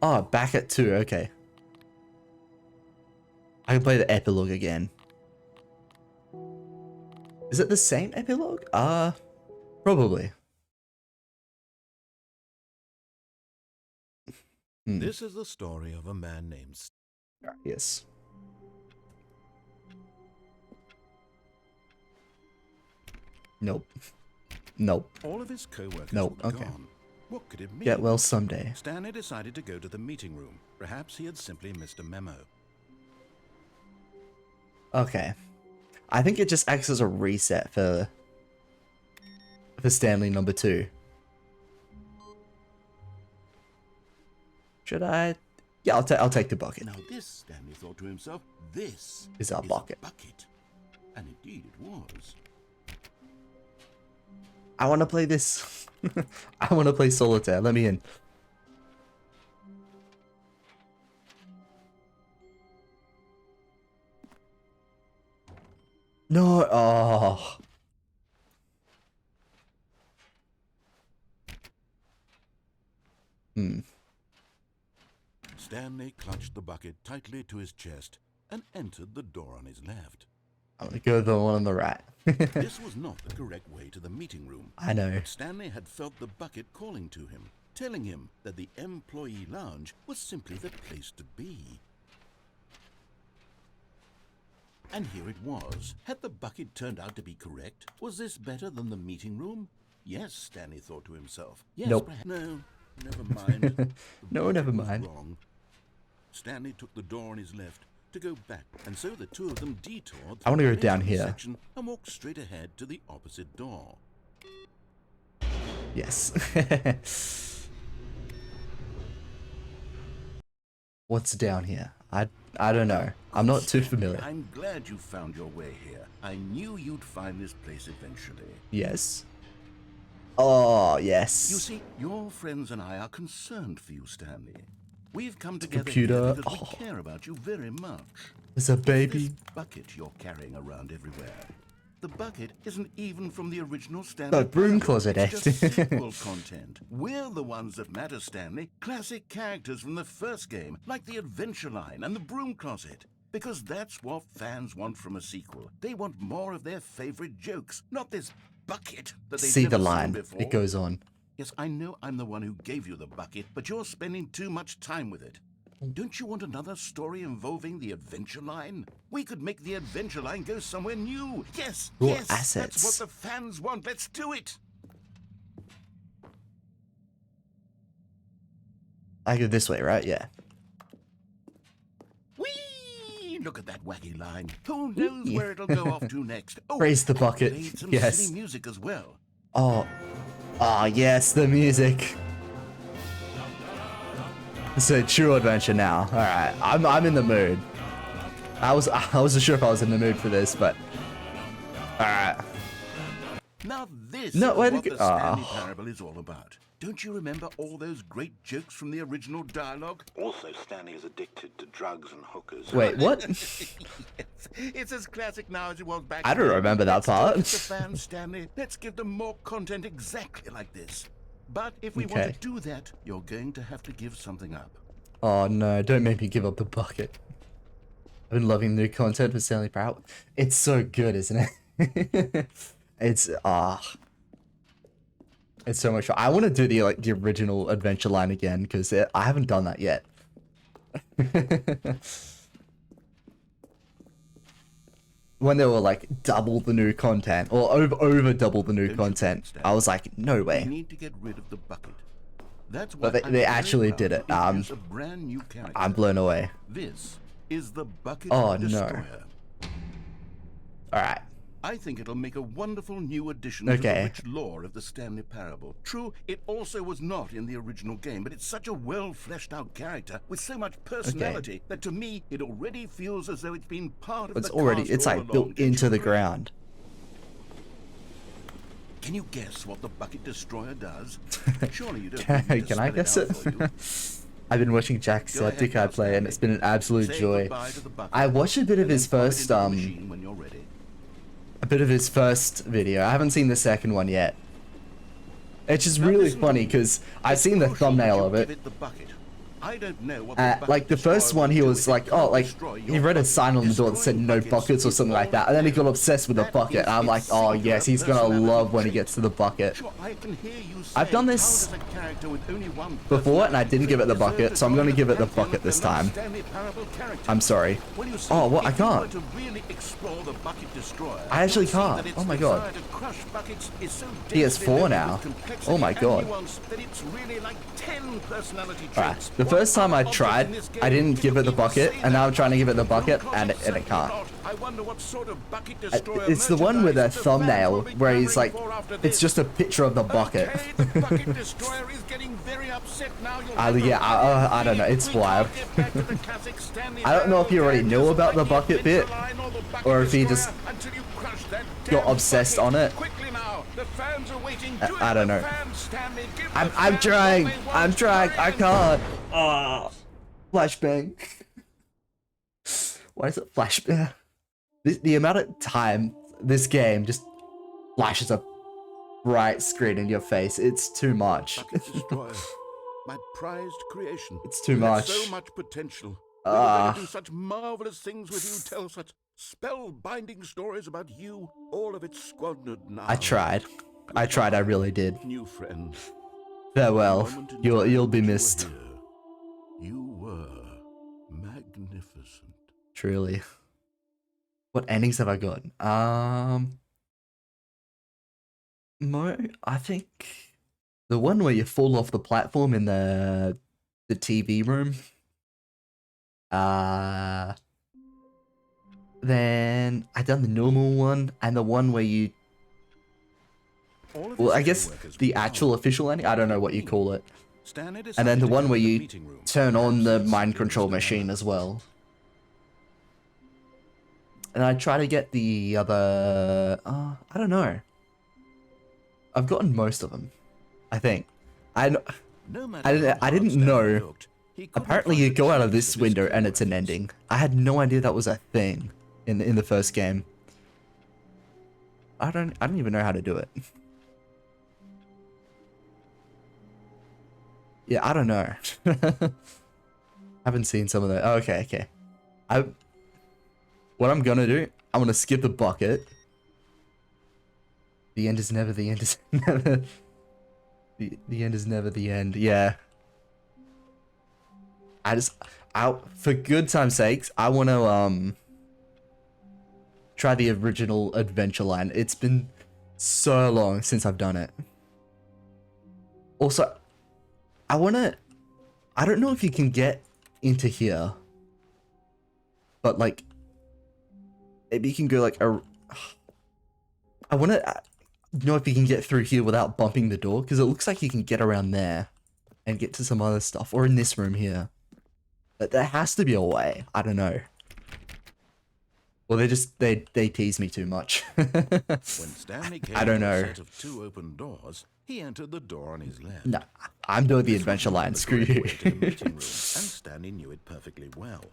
Oh, back at 2. Okay. I can play the epilogue again. Is it the same epilogue? Probably. This is the story of a man named Yes. Nope. Nope. All of his co-workers Nope, were okay. gone. What could it mean? Get well someday. Stanley decided to go to the meeting room. Perhaps he had simply missed a memo. Okay. I think it just acts as a reset for Stanley number 2. Should I? Yeah, I'll take the bucket. Now this, Stanley thought to himself, this Is our bucket. a bucket. And indeed it was. I want to play this. I want to play solitaire. Let me in. No. Oh. Stanley clutched the bucket tightly to his chest and entered the door on his left. I'm gonna go the one on the right. This was not the correct way to the meeting room. I know. But Stanley had felt the bucket calling to him, telling him that the employee lounge was simply the place to be. And here it was. Had the bucket turned out to be correct? Was this better than the meeting room? Yes, Stanley thought to himself. Yes, Nope. perhaps. No, never mind. The No, bucket never was mind. Wrong. Stanley took the door on his left to go back, and so the two of them detoured. I wanna through go the down basement here. section and walked straight ahead to the opposite door. Yes. What's down here? I don't know. I'm not too familiar. I'm glad you found your way here. I knew you'd find this place eventually. Yes. Oh, yes. You see, your friends and I are concerned for you, Stanley. We've come together computer. here because Oh. we care about you very much. There's a This baby. bucket you're carrying around everywhere. The bucket isn't even from the original Stanley. No, broom Parable. closet, It's eh? just sequel content. We're the ones that matter, Stanley. Classic characters from the first game, like the Adventure Line and the Broom Closet. Because that's what fans want from a sequel. They want more of their favorite jokes, not this bucket that they've See never the seen line. before. It goes on. Yes, I know I'm the one who gave you the bucket, but you're spending too much time with it. Don't you want another story involving the Adventure Line? We could make the Adventure Line go somewhere new. Yes, Raw yes, assets. that's what the fans want. Let's do it. I go this way, right? Yeah. Whee! Look at that wacky line. Who knows Whee! where it'll go off to next? Oh, Raise the and bucket. played some Yes. silly music as well. Oh. Ah, yes, the music. It's a true adventure now. All right, I'm in the mood. I wasn't sure if I was in the mood for this, but all right. Now this No, is wait a what g- the Stanley Ah. Parable is all about. Don't you remember all those great jokes from the original dialogue? Also, Stanley is addicted to drugs and hookers. Wait, what? Yes, it's as classic now as it was back I don't then. remember that Let's do it part. for the fans, Stanley. Let's give them more content exactly like this. But if we want Okay. to do that, you're going to have to give something up. Oh no! Don't make me give up the bucket. I've been loving the new content for Stanley Parable. It's so good, isn't it? It's it's so much fun. I want to do the original Adventure Line again because I haven't done that yet. When they were like double the new content or over double the new Don't you content, think, I was like, no We way. need to get rid of the bucket. That's But what they I'm very actually proud did to it. introduce a brand new character. I'm blown away. This is the Bucket Oh, no. Destroyer. All right. I think it'll make a wonderful new addition to the Okay. rich lore of the Stanley Parable. True, it also was not in the original game, but it's such a well-fleshed-out character with so much personality that to me, it already feels as though it's been part of It's the already cast it's all like along. built Don't you into the agree? ground. Can you guess what the Bucket Destroyer does? Surely you don't. Can, need me to can I spell guess out it? for you. I've been watching Go ahead Jacksepticeye now, play, and it's been an absolute Say joy. goodbye to the bucket, I watched a bit of and his then pop it first into the machine when you're ready. a bit of his first video. I haven't seen the second one yet. It's just Now really listen to funny me. because I've It's seen the crucial that thumbnail you of give it. the bucket. I don't know what like the first one, he was like, oh, like he read a sign on the door that said no buckets or something like that, and then he got obsessed with the bucket. And I'm like, oh yes, he's gonna love when he gets to the bucket. I've done this before, and I didn't give it the bucket, so I'm gonna give it the bucket this time. I'm sorry. Oh, what? I can't. I actually can't. Oh my god. He has 4 now. Oh my god. Alright, the first time I tried, I didn't give it the bucket, and now I'm trying to give it the bucket, and it can't. It's the one with a thumbnail where he's like, it's just a picture of the bucket. Yeah, I don't know, it's wild. I don't know if he already knew about the bucket bit, or if he just got obsessed on it. I don't know. I'm trying, I can't. Flashbang. Why is it flashbang? The amount of time this game just flashes a bright screen in your face, it's too much. My prized creation. It's too much. So much potential. We were going to do such marvelous things with you, tell such spellbinding stories about you. All of it squandered now. I tried, I really did. New friend. Farewell. You'll be missed. You were magnificent. Truly. What endings have I got? I think the one where you fall off the platform in the TV room. Then I done the normal one and the one where you. Well, I guess the actual official ending. I don't know what you call it. And then the one where you turn on the mind control machine as well. And I try to get the other. I don't know. I've gotten most of them, I think. I didn't know. Apparently, you go out of this window and it's an ending. I had no idea that was a thing in the first game. I don't even know how to do it. Yeah, I don't know. Haven't seen some of that. Oh, okay. What I'm gonna do, I'm gonna skip the bucket. The end is never the end is never. The end is never the end. Yeah. For good time's sakes, I want to try the original adventure line. It's been so long since I've done it. Also, I don't know if you can get into here, but like, maybe you can go like I want to know if you can get through here without bumping the door, because it looks like you can get around there and get to some other stuff, or in this room here. But there has to be a way. I don't know. Well, they tease me too much. When Stanley came I don't know. To a set of 2 open doors, he entered the door on his left. No, I'm doing the adventure line. Screw you. And Stanley knew it perfectly well.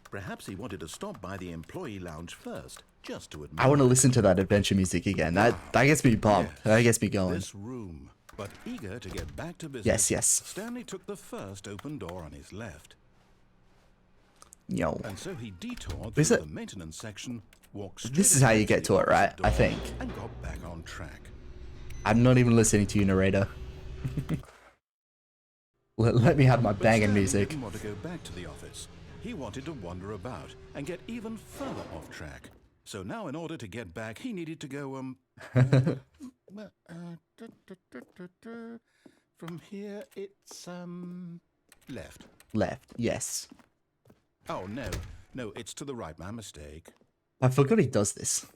Perhaps he wanted to stop by the employee lounge first, just to admire. I want to listen to that adventure music again. That gets me pumped. Yes, that gets me going. This room, but eager to get back to business. Yes. Stanley took the first open door on his left. Yo. And so he detoured through the maintenance section, walked This is how you get to it, right? I think. And got back on track. I'm not even listening to you, narrator. let me have my banging music. He didn't want to go back to the office. He wanted to wander about and get even further off track. So now, in order to get back, he needed to go, from here, it's, left. Left, yes. Oh, no, it's to the right, my mistake. I forgot he does this.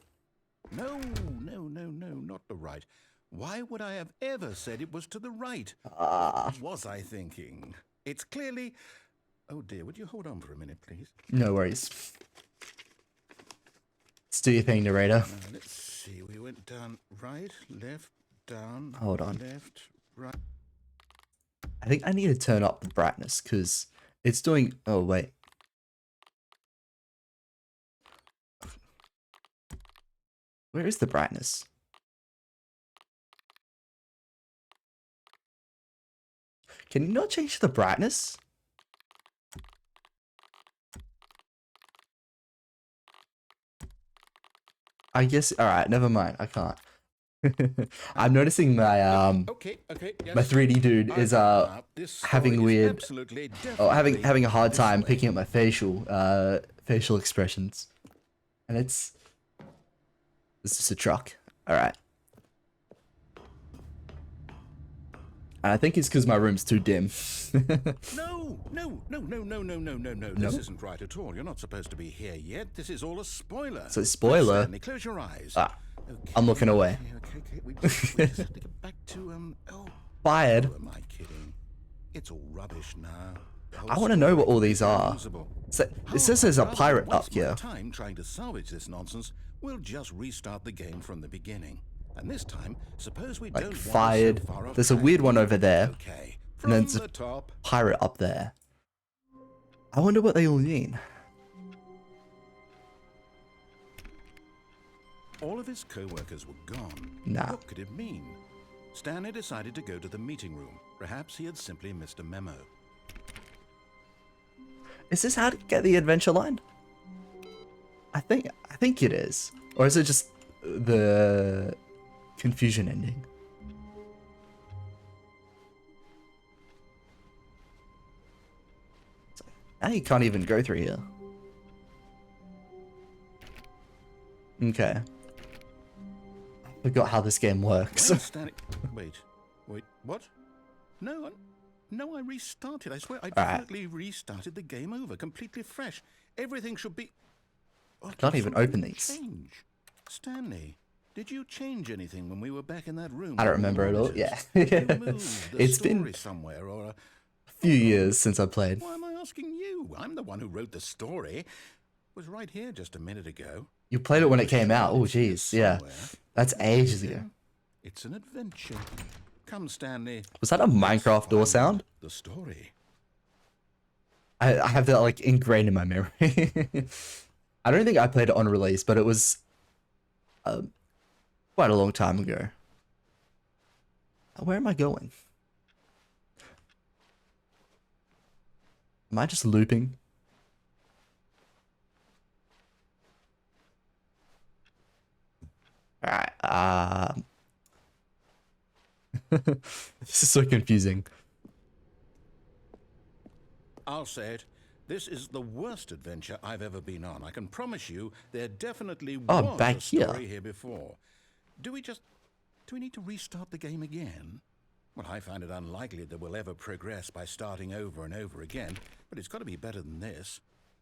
No, not the right. Why would I have ever said it was to the right? What was I thinking? It's clearly... Oh dear, would you hold on for a minute, please? No worries. Let's do your thing, narrator. Let's see, we went down right, left, down, Hold on. left, right. I think I need to turn up the brightness, because it's doing... Oh, wait. Where is the brightness? Can you not change the brightness? I guess. All right, never mind. I can't. I'm noticing my Okay, yes. my 3D dude is this story having is weird, absolutely, having a hard this time way. picking up my facial expressions, and it's just a truck. All right. And I think it's because my room's too dim. No. This isn't right at all. You're not supposed to be here yet. This is all a spoiler. So spoiler. Stanley, close your eyes. Ah, Okay, I'm looking away. Okay. We just have to get back to Fired. Who am I kidding? It's all rubbish now. The whole I want to know what all these story is are. unusable. So, How it says there's a rather than pirate up waste my here. time trying to salvage this nonsense, we'll just restart the game from the beginning. And this time, suppose we Like don't fired. wander so far off There's a track. weird one over there, Okay, and from then it's the a top. pirate up there. I wonder what they all mean. All of his co-workers were gone. Nah. What could it mean? Stanley decided to go to the meeting room. Perhaps he had simply missed a memo. Is this how to get the adventure line? I think it is. Or is it just the confusion ending? Now you can't even go through here. Okay. I forgot how this game works. Well, Stanley... Wait, what? No, I restarted. I swear, I definitely restarted the game over, completely fresh. Everything should be... Oh, I can't even open these. Change. Stanley, did you change anything when we were back in that room? I don't with the remember at all. monitors? Yeah. Did you move the It's story been somewhere or a few years since I played. Why am I asking you? I'm the one who wrote the story. It was right here just a minute ago. You played it when it came out. Oh, It's here jeez. Yeah. somewhere. That's ages ago. It's an adventure. Come, Stanley. Was that a Minecraft door Find sound? The story. I have that like ingrained in my memory. I don't think I played it on release, but it was quite a long time ago. Where am I going? Am I just looping? Alright, this is so confusing. I'll say it. This is the worst adventure I've ever been on. I can promise you there definitely was back a story here. here before. Do we need to restart the game again? Well, I find it unlikely that we'll ever progress by starting over and over again, but it's got to be better than this.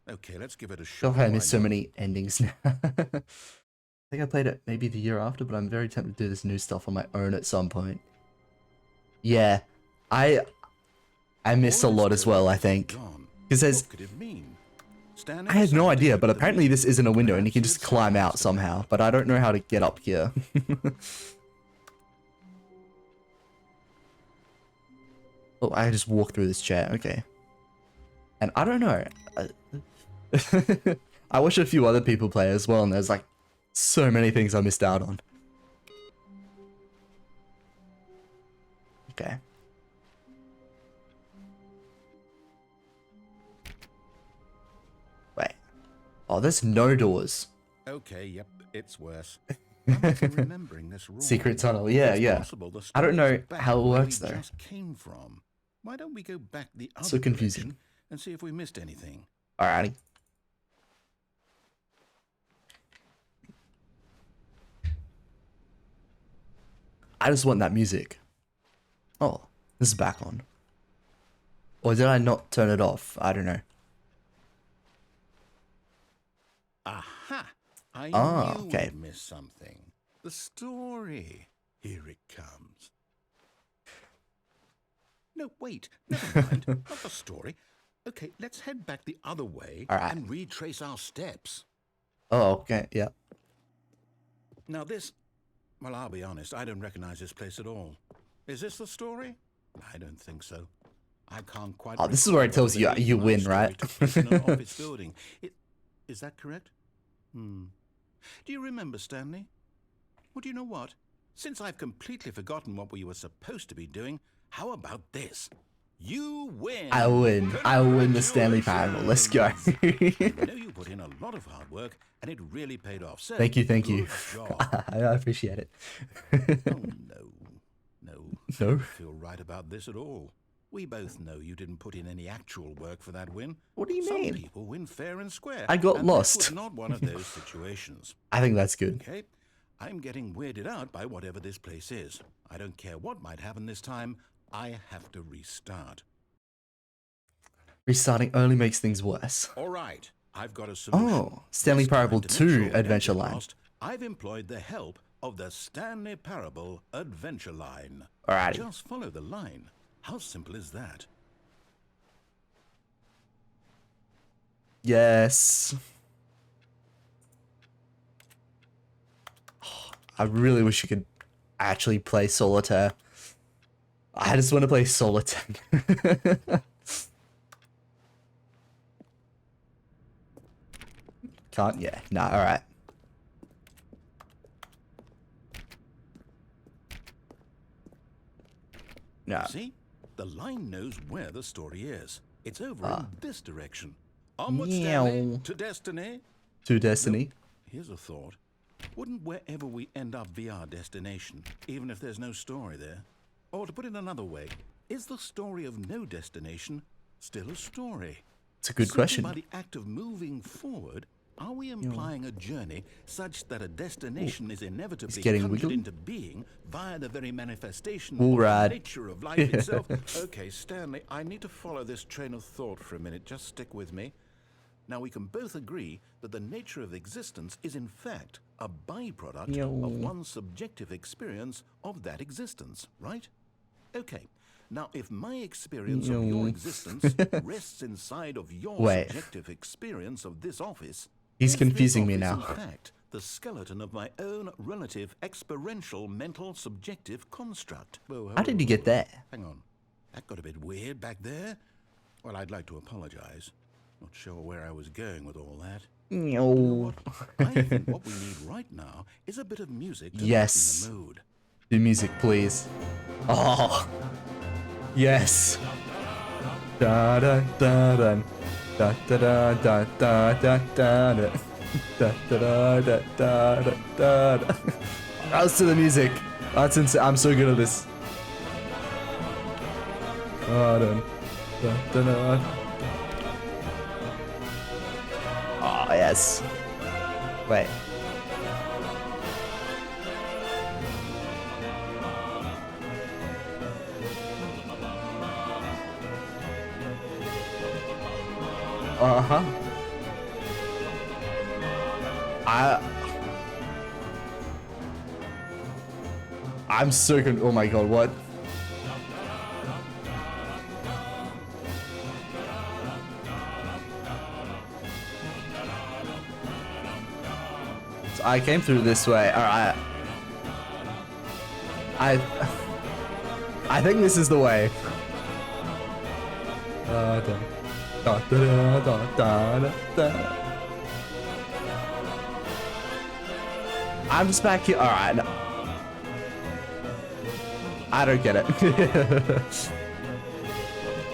Okay, let's give it a shot. God, I Why missed so not? many endings now. I think I played it maybe the year after, but I'm very tempted to do this new stuff on my own at some point. Yeah, I missed a All this lot as well, I think. gone. Because there's, What could it mean? Stanley I had no decided to idea, go but to the apparently this meeting. isn't a window and you can Perhaps just he had climb something out to somehow, mention. but I don't know how to get up here. Oh, I just walk through this chair, okay. And I don't know. I watched a few other people play as well, and there's like so many things I missed out on. Okay. Wait. Oh, there's no doors. Okay, yep, it's worse. I'm not remembering this wrong. Secret tunnel, yeah, It's yeah. possible the I don't story know is back how it where works, we though. just came from. Why don't we go back the other So confusing. direction and see if we missed anything? Alrighty. I just want that music. Oh, this is back on. Or did I not turn it off? I don't know. Aha! I Ah, knew okay. we'd missed something. The story. Here it comes. No, wait. Never mind. Not the story. Okay, let's head back the other way Alright. and retrace our steps. Oh, okay, yeah. Now this... Well, I'll be honest. I don't recognize this place at all. Is this the story? I don't think so. I can't quite... Oh, this is where it tells you recall you whether win, the story right? took place in an office building. Is that correct? Do you remember, Stanley? Well, do you know what? Since I've completely forgotten what we were supposed to be doing, how about this? You win. I win. I win the Stanley Parable. Let's go. I know you put in a lot of hard work, and it really paid off. So Thank you. Thank you. good job. I appreciate it. Oh, no. I No? don't feel right about this at all. We both know you didn't put in any actual work for that win. What do you Some mean? people win fair and square. I got and lost. This was not one of those situations. I think that's good. Okay? I'm getting weirded out by whatever this place is. I don't care what might happen this time. I have to restart. Restarting only makes things worse. All right. I've got a solution. Oh, Stanley This time, Parable to make 2 sure I don't Adventure get Line. lost, I've employed the help of the Stanley Parable Adventure Line. Alrighty. Just follow the line. How simple is that? Yes. I really wish you could actually play Solitaire. I just want to play Solitaire. Can't? Yeah. Nah, alright. No. See? The line knows where the story is. It's over in this direction. Onward, Stanley, Meow. to destiny. To Destiny. Here's a thought. Wouldn't wherever we end up be our destination, even if there's no story there? Or to put it another way, is the story of no destination still a story? It's a good Simply question. By the act of moving forward, are we implying a journey such that a destination is inevitably getting conjured wiggly. into being via the very manifestation Wool of ride. the nature of life itself? Okay, Stanley, I need to follow this train of thought for a minute. Just stick with me. Now, we can both agree that the nature of existence is in fact a byproduct Yo. of one's subjective experience of that existence, right? Okay. Now, if my experience of your Yo. existence rests inside of your Wait. subjective experience of this office, He's is this confusing me office, now. In fact, the skeleton of my own relative experiential mental subjective construct. Whoa, How did you get there? Hang on. That got a bit weird back there. Well, I'd like to apologize. Not sure where I was going with all that. No. I think what we need right now is a bit of music to Yes. lighten the mood. Do music, please. Oh. Yes. Da da da da. Da da da da da da da da. Da da da da da da da. Rouse to the music. That's insane. I'm so good at this. Da da da da da. Oh yes. Wait. Uh-huh. I'm so con- oh my god, what? So I came through this way. Alright. I think this is the way. Da, da, da, da, da, da, da. I'm just back here. Alright. No. I don't get it.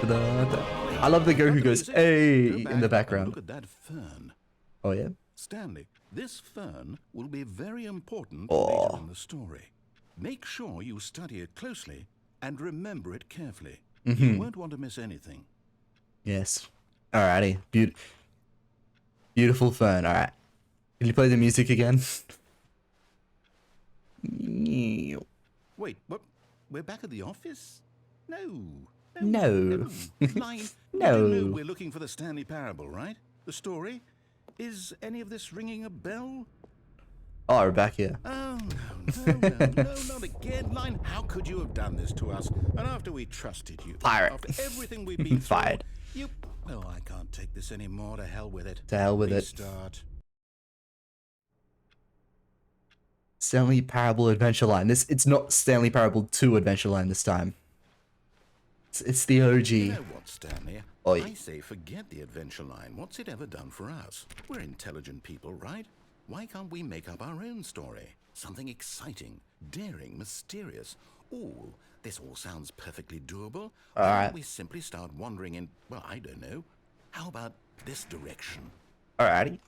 Da, da. I love the girl who goes, hey, Go in back the and background. Look at that fern. Oh, yeah? Stanley, this fern will be very important Oh. later in the story. Make sure you study it closely and remember it carefully. You won't want to miss anything. Yes. Alrighty. Beautiful fern. Alright. Can you play the music again? Wait, what? We're back at the office? No. No. Line, No. You do know we're looking for the Stanley Parable, right? The story? Is any of this ringing a bell? Oh, we're back here. Oh, no, not again. Line, how could you have done this to us? And after we trusted you. Pirate. After everything we've been through. Fired. You... Oh, I can't take this anymore. To hell with it. To hell with it. Restart. Stanley Parable Adventure Line. It's not Stanley Parable 2 Adventure Line this time. It's the OG. You know what, Stanley? Oi. I say forget the adventure line. What's it ever done for us? We're intelligent people, right? Why can't we make up our own story? Something exciting, daring, mysterious. Ooh, This all sounds perfectly doable. All Why right. don't we simply start wandering in, well, I don't know. How about this direction? Alrighty.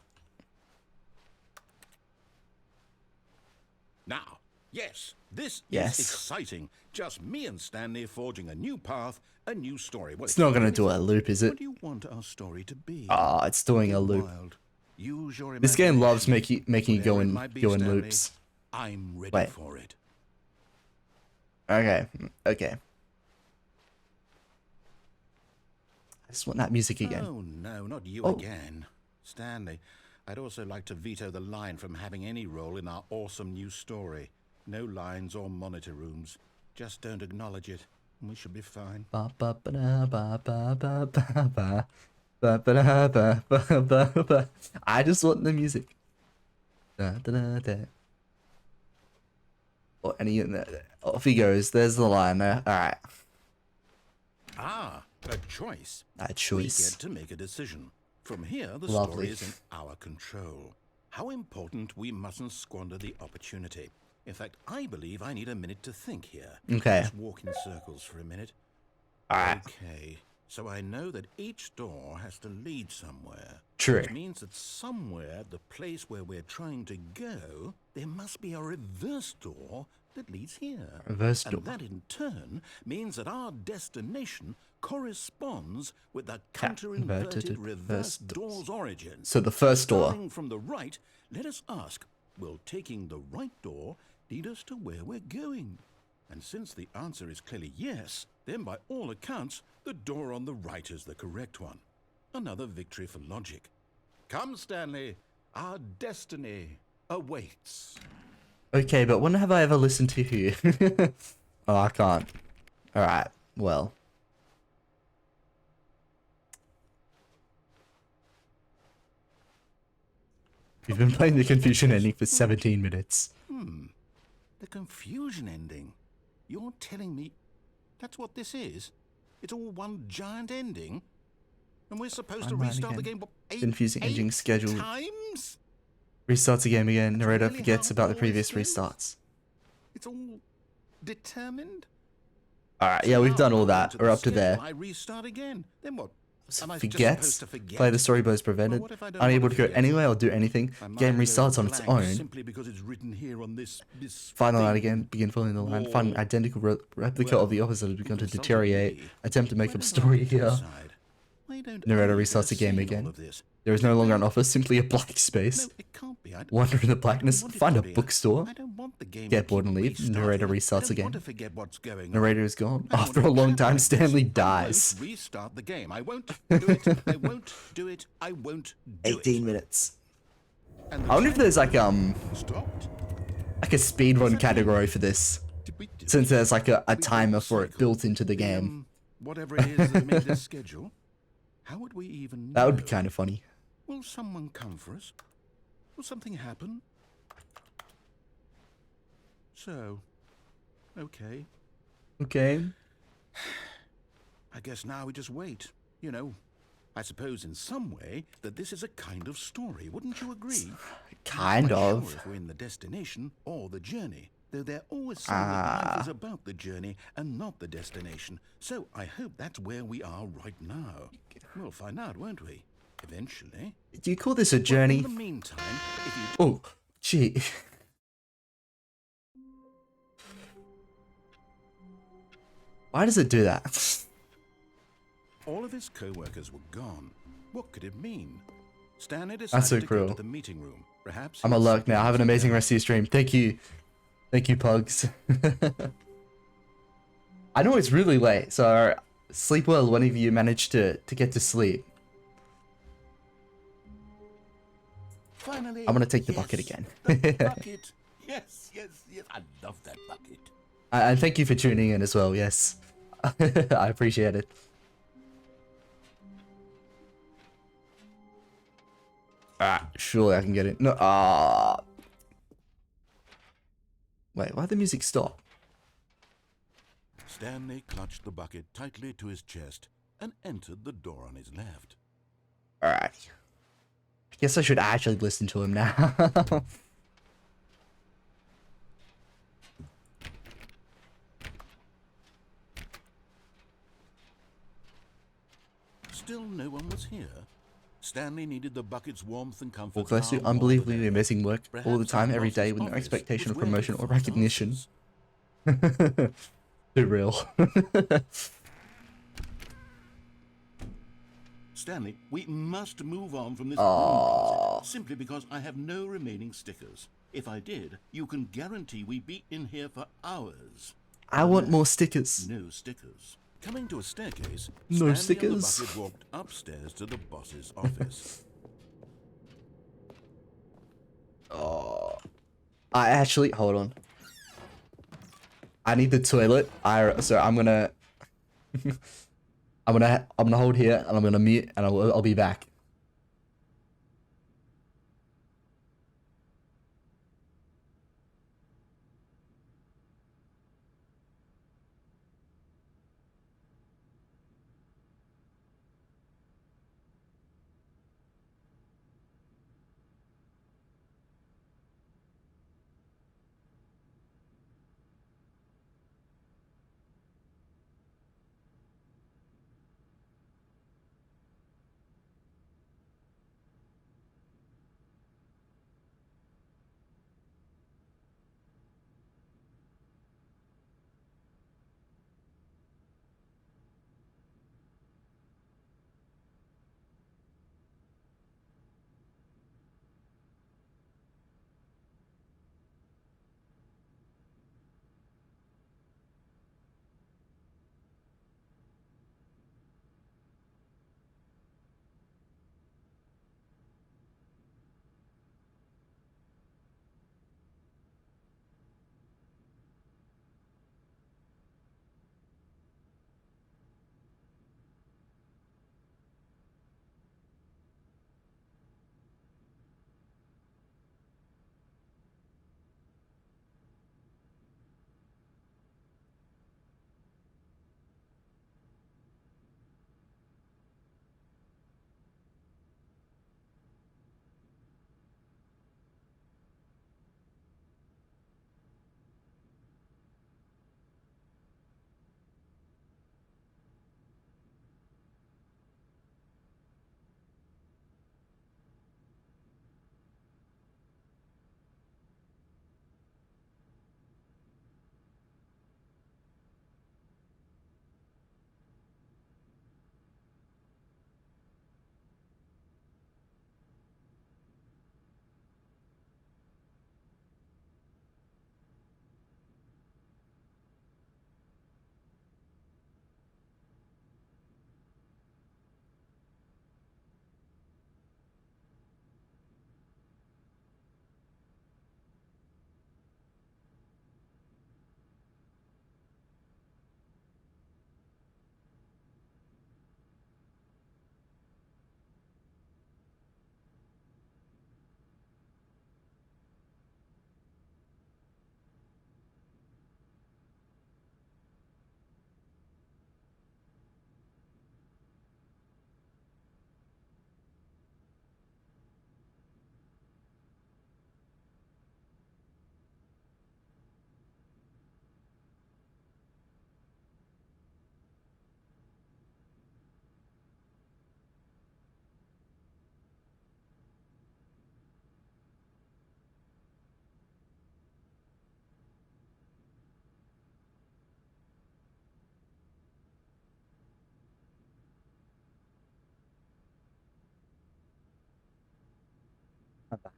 Now, yes, this Yes. is exciting. Just me and Stanley forging a new path, a new story. Well, It's not gonna do a loop, is What it? do you want our story to be? Ah, it's doing a loop. Wild. Use your This game loves imagination. making you go Whatever it in might be, go in Stanley, loops. I'm ready Wait. for it. Okay. Okay. I just want that music again. Oh, no, not you Oh. again. Stanley, I'd also like to veto the line from having any role in our awesome new story. No lines or monitor rooms. Just don't acknowledge it, and we should be fine. Ba ba ba da ba ba ba ba ba. Ba ba da ba ba ba ba. I just want the music. Da da da da. Oh, and off he goes. There's the line there. Alright. Ah, a choice. That We choice. get to make a decision. From here, the Lovely. story is in our control. How important we mustn't squander the opportunity. In fact, I believe I need a minute to think here. Okay. Just walk in circles for a minute. Alright. Okay, so I know that each door has to lead somewhere. True. Which means that somewhere, the place where we're trying to go, there must be a reverse door that leads here. Reverse door. And that in turn means that our destination corresponds with the counter-inverted reverse door's origin. So the first door. Starting from the right, let us ask, will taking the right door lead us to where we're going? And since the answer is clearly yes, then by all accounts, the door on the right is the correct one. Another victory for logic. Come, Stanley, our destiny awaits. Okay, but when have I ever listened to you? Oh, I can't. Alright, well. We've been playing the confusion ending for 17 minutes. The confusion ending. You're telling me that's what this is? It's all one giant ending? And we're supposed to Online restart the again. game what, Confusing ending eight schedule. times? Restarts the game again. Narrator really forgets how about it the previous always goes? restarts. It's all determined? Alright, So yeah, we've now, done all according that. to We're the up to schedule, there. I restart again. Then what? So Am I just forgets. supposed to forget? Play the story both prevented. Well, what if I don't Unable want to to go forget? anywhere or do anything. My Game mind goes restarts on its blank own. simply because it's written here on this Final line thing. again. Begin following the line. Find an Wall. identical replica Well, of the opposite has begun to consulted deteriorate. me. Attempt to make Why up don't story I here. decide? Why don't Narrator I get a restarts the game say in all again. of this? There is no longer an office, simply a blank space. No, it can't be. Wander in the I don't blackness, want it find to a be. bookstore. I don't want the game Get to bored keep and leave. restarting. Narrator I restarts don't again. want to forget what's going on. Narrator is gone. I don't After a want to long trap time, like Stanley this. dies. I won't restart the game. I won't do it. I won't do it. I won't do 18 it. minutes. And the I wonder if there's like stopped. a speedrun category for this, Did we do since it? there's like a Did we break timer the for it cycle? built into the game. Whatever it is that made this schedule. How would we even That would be know? kind of funny. Will someone come for us? Will something happen? So, okay. Okay. I guess now we just wait. You know, I suppose in some way that this is a kind of story. Wouldn't you agree? Kind I'm not of. sure if we're in the destination or the journey, though they're always saying that life is about the journey and not the destination. So I hope that's where we are right now. We'll find out, won't we? Eventually. Do you call this a Well, journey? in the meantime, if you Oh, gee. Why does it do that? all of his co-workers were gone, what could it mean? Stanley That's decided so to cruel. go to the meeting room. Perhaps I'm a he'll lurk now. Have an sit amazing down. rest of your stream. Thank you. Thank you, Pugs. I know it's really late, so sleep well whenever you manage to get to sleep. Finally, I'm gonna take the yes, bucket again. the bucket. Yes, yes, yes. I love that bucket. And thank you for tuning in as well, yes. I appreciate it. Surely I can get it. No, Wait, why'd the music stop? Stanley clutched the bucket tightly to his chest and entered the door on his left. Alright. I guess I should actually listen to him now. Still no one was here. Stanley needed the bucket's warmth and comfort. Walk close to now more unbelievably than ever. amazing work all the Perhaps time, our every day, boss's with no office expectation was of where promotion they'd or find recognition. answers. Too real. Stanley, we must move on from this Aww. closet, simply because I have no remaining stickers. If I did, you can guarantee we'd be in here for hours. I want more stickers. No stickers. Coming to a staircase, No Stanley stickers. and the bucket walked upstairs to the boss's office. Oh, I actually hold on. I need the toilet. So I'm gonna, I'm gonna hold here and I'm gonna mute and I'll be back.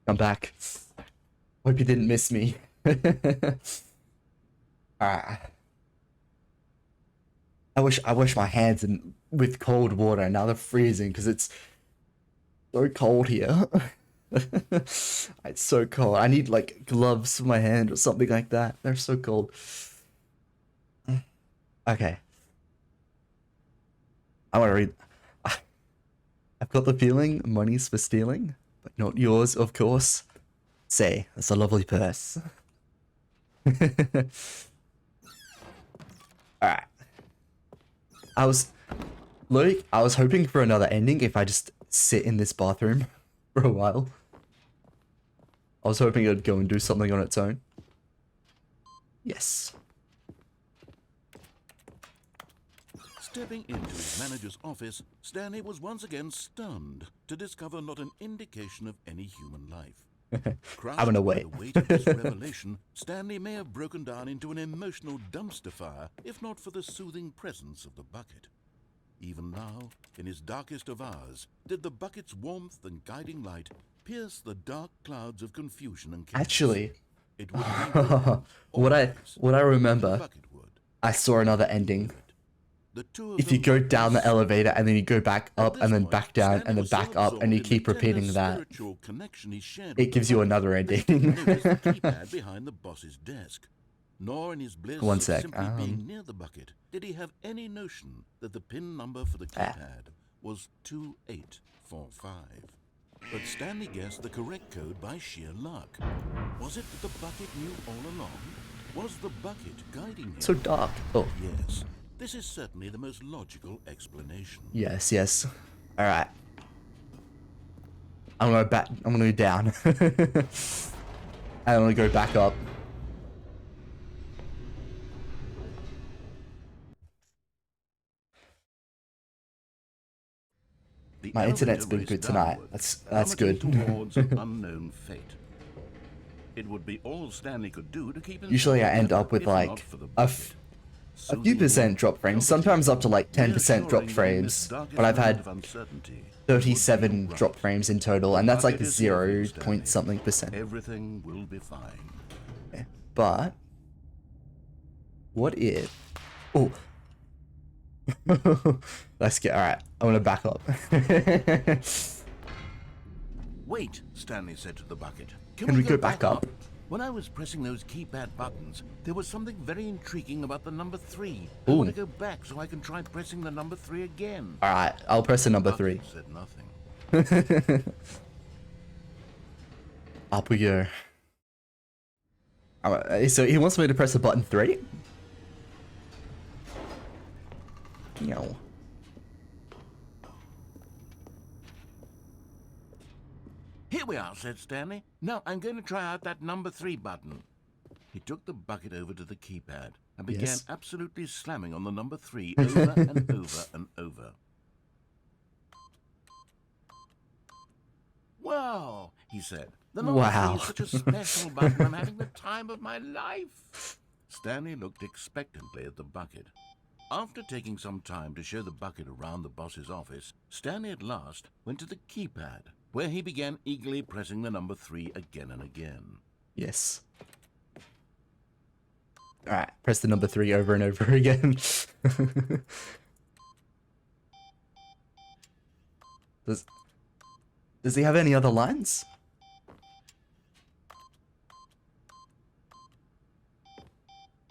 I'm back. Hope you didn't miss me. Alright. I wash my hands with cold water and now they're freezing because it's so cold here. It's so cold. I need like gloves for my hand or something like that. They're so cold. Okay. I want to read. I've got the feeling money's for stealing, but not yours, of course. Say, that's a lovely purse. Alright. I was hoping for another ending if I just sit in this bathroom for a while. I was hoping it'd go and do something on its own. Yes. stepping into his manager's office, Stanley was once again stunned to discover not an indication of any human life. I'm gonna Crushed by wait. the weight of this revelation, Stanley may have broken down into an emotional dumpster fire if not for the soothing presence of the bucket. Even now, in his darkest of hours, did the bucket's warmth and guiding light pierce the dark clouds of confusion and chaos. Actually, It would be with him, what I always. remember, The bucket would. I saw another ending. The two of If you them go looked down the so- elevator and then you go back At up this and then point, back down Stanley and then was so back up and absorbed you in the keep tender repeating that, spiritual connection he shared it with gives the you bucket another that he didn't ending. notice the keypad behind the boss's desk. Nor in his bliss One of sec, simply being near the bucket did he have any notion that the pin number for the keypad was 2845. But Stanley guessed the correct code by sheer luck. Was it that the bucket knew all along? Was the bucket guiding him? So dark. Oh, Yes, this is certainly the most logical explanation. yes, yes. All right. I'm gonna go down. And I'm gonna go back up. The My internet's elevator been raced good tonight. downward, That's good. plummeting towards an unknown fate. It would be all Stanley could do to keep himself Usually I end together, up with if not like for the a bucket. few percent drop frames, sometimes up to like 10% drop frames, but I've had 37 drop frames in total, and that's like 0 point something percent. Everything will be fine. Yeah. But what if? Oh, let's get. All right, I'm gonna back up. Wait, Stanley said to the bucket. Can we go back up? When I was pressing those keypad buttons, there was something very intriguing about the number 3. I Ooh. want to go back so I can try pressing the number 3 again. All right, I'll press the number Bucket 3. said nothing. Up we go. So he wants me to press the button 3? No. Here we are, said Stanley. Now I'm going to try out that number 3 button. He took the bucket over to the keypad and began Yes. absolutely slamming on the number 3 over and over and over. Wow, he said. The number Wow. 3 is such a special button. I'm having the time of my life. Stanley looked expectantly at the bucket. After taking some time to show the bucket around the boss's office, Stanley at last went to the keypad, where he began eagerly pressing the number 3 again and again. Yes. All right, press the number 3 over and over again. Does he have any other lines?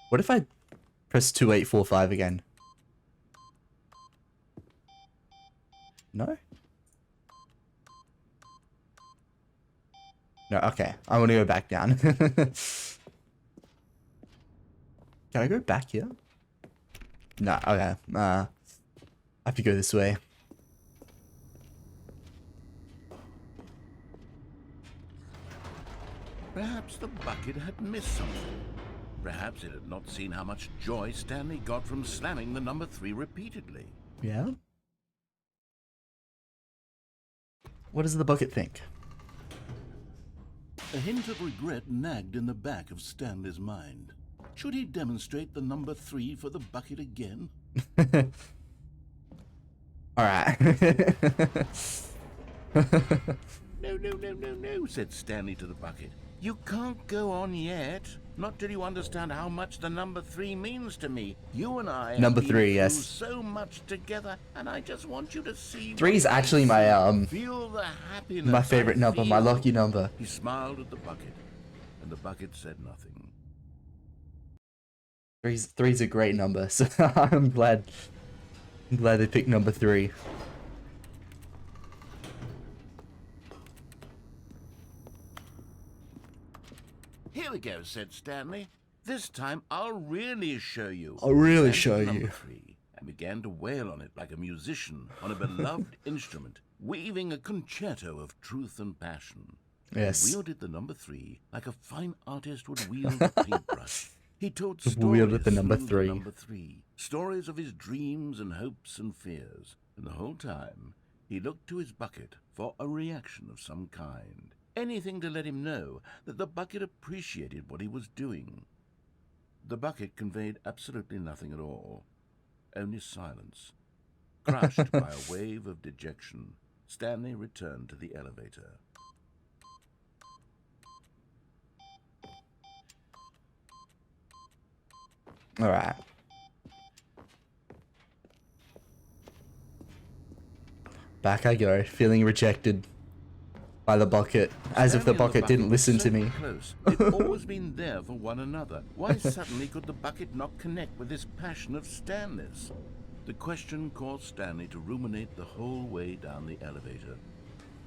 What if I press 2845 again? No? No, okay. I want to go back down. Can I go back here? No, okay. I have to go this way. Perhaps the bucket had missed something. Perhaps it had not seen how much joy Stanley got from slamming the number 3 repeatedly. Yeah? What does the bucket think? A hint of regret nagged in the back of Stanley's mind. Should he demonstrate the number 3 for the bucket again? Alright. No, said Stanley to the bucket. You can't go on yet. Not till you understand how much the number 3 means to me. You and I have Number been 3, through yes. so much together, and I just want you to see. 3 is what I actually see. my Feel the happiness my favorite I number, my feel. lucky number. He smiled at the bucket, and the bucket said nothing. 3's a great number, so I'm glad they picked number 3. Here we go, said Stanley. This time I'll really show you. I'll really And show number you. 3, and began to wail on it like a musician on a beloved instrument, weaving a concerto of truth and passion. Yes. He wielded the number 3 like a fine artist would wield a paintbrush. He told stories Wielded the number through 3. the number 3, stories of his dreams and hopes and fears, and the whole time he looked to his bucket for a reaction of some kind. Anything to let him know that the bucket appreciated what he was doing. The bucket conveyed absolutely nothing at all, only silence. Crushed by a wave of dejection, Stanley returned to the elevator. All right. Back I go, feeling rejected by the bucket, as if the Stanley and bucket didn't were listen so to me. Close. They'd always been there for one another. Why suddenly could the bucket not connect with this passion of Stanley's? The question caused Stanley to ruminate the whole way down the elevator.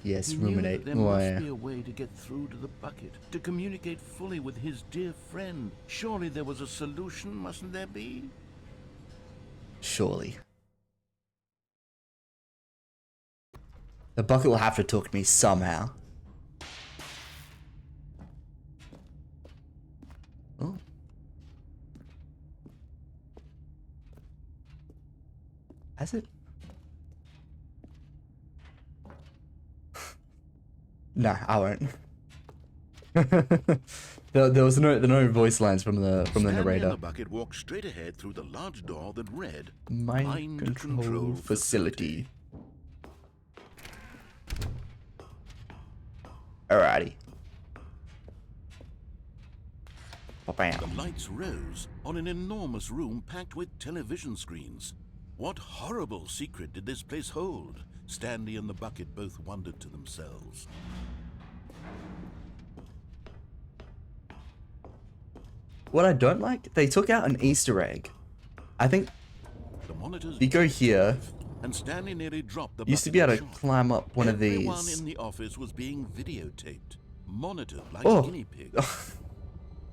Yes, He ruminate. knew that there Oh, must yeah. be a way to get through to the bucket, to communicate fully with his dear friend. Surely there was a solution, mustn't there be? Surely. The bucket will have to talk to me somehow. Oh. Has it? Nah, I won't. there was no voice lines from the Stanley and narrator. the bucket walked straight ahead through the large door that read Mind control facility. Alrighty. The Bam. lights rose on an enormous room packed with television screens. What horrible secret did this place hold? Stanley and the bucket both wondered to themselves. What I don't like, they took out an Easter egg. I think The monitors you go here, and Stanley nearly dropped the used to bucket be able in to shock. climb up one of Everyone these. in the office was being videotaped, monitored like Oh. guinea pigs.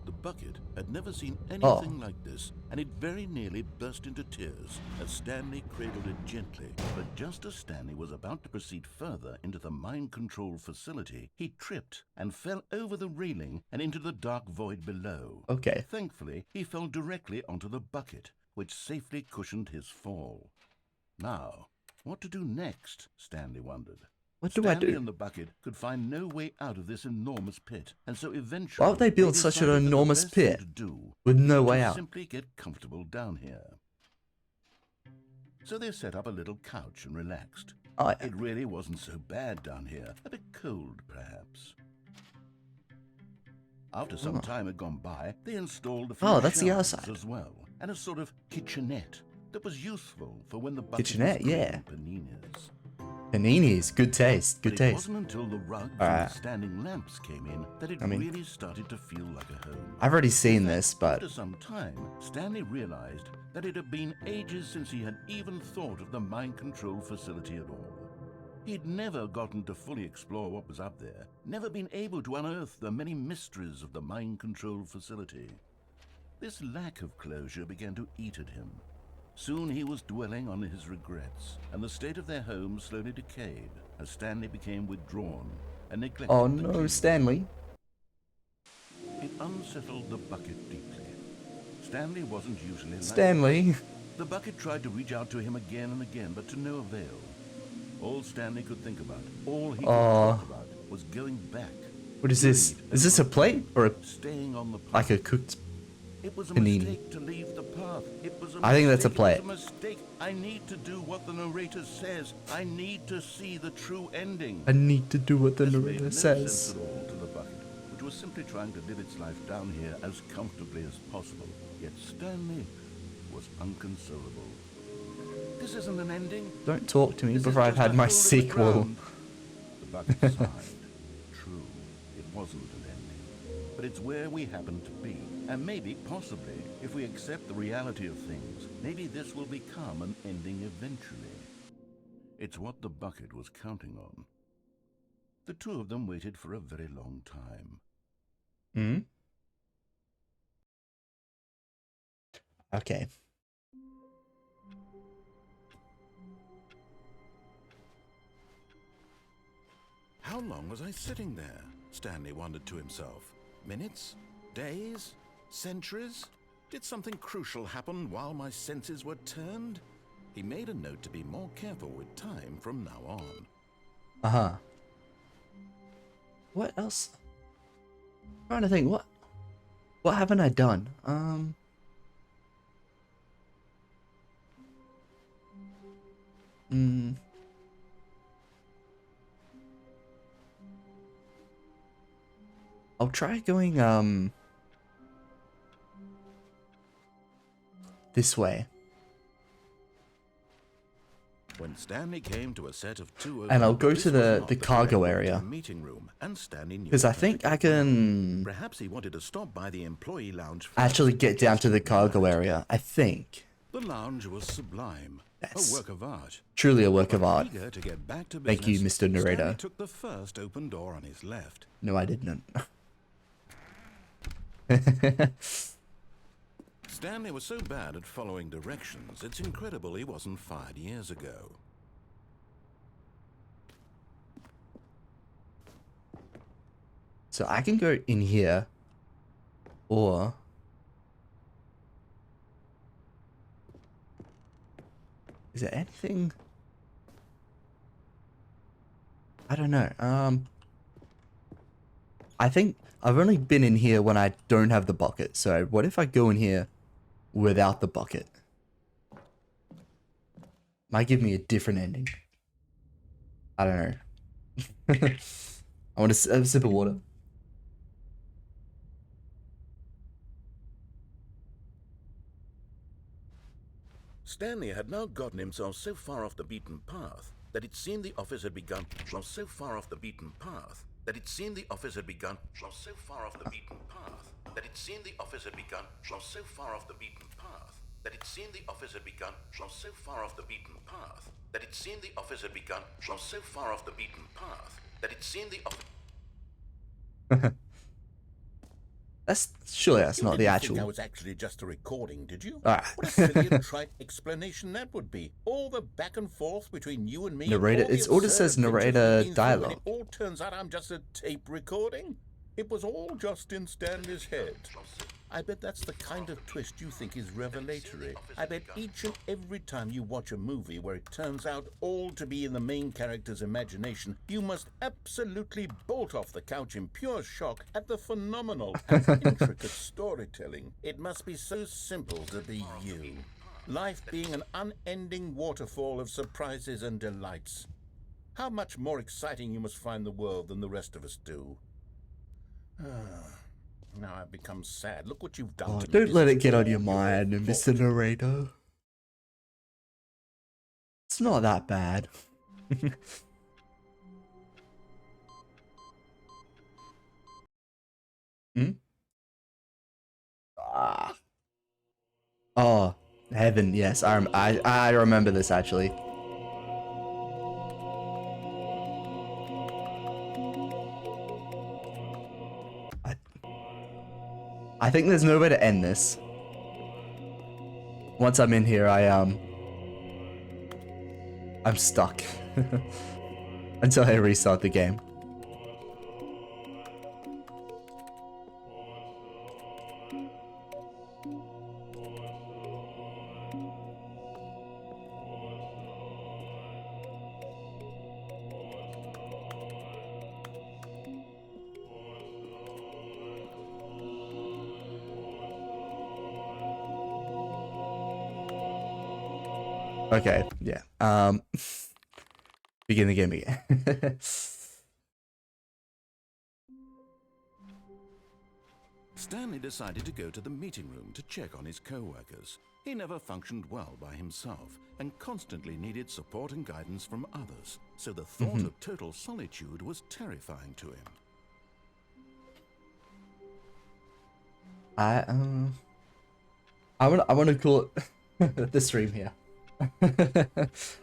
The bucket had never seen anything like this, and it very nearly burst into tears as Stanley cradled it gently. But just as Stanley was about to proceed further into the mind control facility, he tripped and fell over the railing and into the dark void below. Okay. Thankfully, he fell directly onto the bucket, which safely cushioned his fall. Now, what to do next? Stanley wondered. What do I Stanley do? and the bucket could find no way out of this enormous pit, and so eventually Why would they build such an decided that the enormous best thing pit to do with no would be way to out? Simply get comfortable down here. So they set up a little couch and relaxed. Oh, yeah. It really wasn't so bad down here. A bit cold, perhaps. After some time had gone by, they installed a few Oh, that's the shelves outside. as well, and a sort of kitchenette that was useful for when the bucket Kitchenette, was yeah. grilling paninis. Paninis, good taste, good But it taste. wasn't until the rugs and Alright. the standing lamps came in that it I mean, really started to feel like a home. I've already seen In fact, this, but after some time, Stanley realized that it had been ages since he had even thought of the mind control facility at all. He'd never gotten to fully explore what was up there, never been able to unearth the many mysteries of the mind control facility. This lack of closure began to eat at him. Soon he was dwelling on his regrets, and the state of their home slowly decayed as Stanley became withdrawn and neglected oh the no, key. Stanley. It unsettled the bucket deeply. Stanley wasn't usually like Stanley. this. The bucket tried to reach out to him again and again, but to no avail. All Stanley could think about, all he could talk about, was going back. What is this? doing it Is this a over plate or a, again, staying on the path. like a cooked? It was a panini? mistake to leave the path. It was a I think that's a mistake. play. It was a mistake. I need to do what the narrator says. I need to see the true ending. I need to do what the This made narrator no says. sense at all to the bucket, which was simply trying to live its life down here as comfortably as possible. Yet Stanley was unconsolable. This isn't an ending. Don't talk to me This is before I've just had a my hole in the sequel. ground. The bucket sighed. True, it wasn't an ending. But it's where we happen to be. And maybe, possibly, if we accept the reality of things, maybe this will become an ending eventually. It's what the bucket was counting on. The two of them waited for a very long time. Hmm? Okay. How long was I sitting there? Stanley wondered to himself. Minutes? Days? Centuries? Did something crucial happen while my senses were turned? He made a note to be more careful with time from now on. Uh-huh. What else? I'm trying to think, what haven't I done? I'll try going this way. When Stanley came to a set of two, And I'll go this to was not the cargo correct area. meeting room, and Stanley knew Because it I think I perfectly well. can Perhaps he wanted to stop by the employee lounge first. actually get down to the cargo area. I think. The lounge was sublime, Yes. a work of art. Truly a work of art. Eager to get back to Thank you, business, Mr. Narrator. Stanley took the first open door on his left. No, I didn't. Stanley was so bad at following directions, it's incredible he wasn't fired years ago. So I can go in here, or is there anything? I don't know. I think I've only been in here when I don't have the bucket. So what if I go in here without the bucket? Might give me a different ending. I don't know. I want to have a sip of water. Stanley had now gotten himself so far off the beaten path that it seemed the office had begun. So far off the beaten path that it seemed the office had begun. So far off the beaten path that it seemed the office had begun. So far off the beaten path that it seemed the office had begun. So far off the beaten path that it seemed the office had begun. So far off the beaten path that it seemed the office. Surely that's not the Think I actual. was actually just a recording, did you? Alright. What a silly and trite explanation that would be. All the back and forth between you and me. Narrator- all the it just absurd says adventures narrator we've been through, and dialogue. It all turns out I'm just a tape recording. It was all just in Stanley's head. I bet that's the kind of twist you think is revelatory. I bet each and every time you watch a movie where it turns out all to be in the main character's imagination, you must absolutely bolt off the couch in pure shock at the phenomenal and intricate storytelling. It must be so simple to be you. Life being an unending waterfall of surprises and delights. How much more exciting you must find the world than the rest of us do. Now I've become sad. Look what you've done Oh, to me. don't This let is it get on your all mind, fault. Mr. Narrator. It's not that bad. Hmm? Ah. Oh, heaven, yes. I remember this actually. I think there's no way to end this. Once I'm in here, I'm stuck. Until I restart the game. Okay, yeah. Begin the game again. Stanley decided to go to the meeting room to check on his co-workers. He never functioned well by himself and constantly needed support and guidance from others, so the thought of total solitude was terrifying to him. I want to call it the stream here.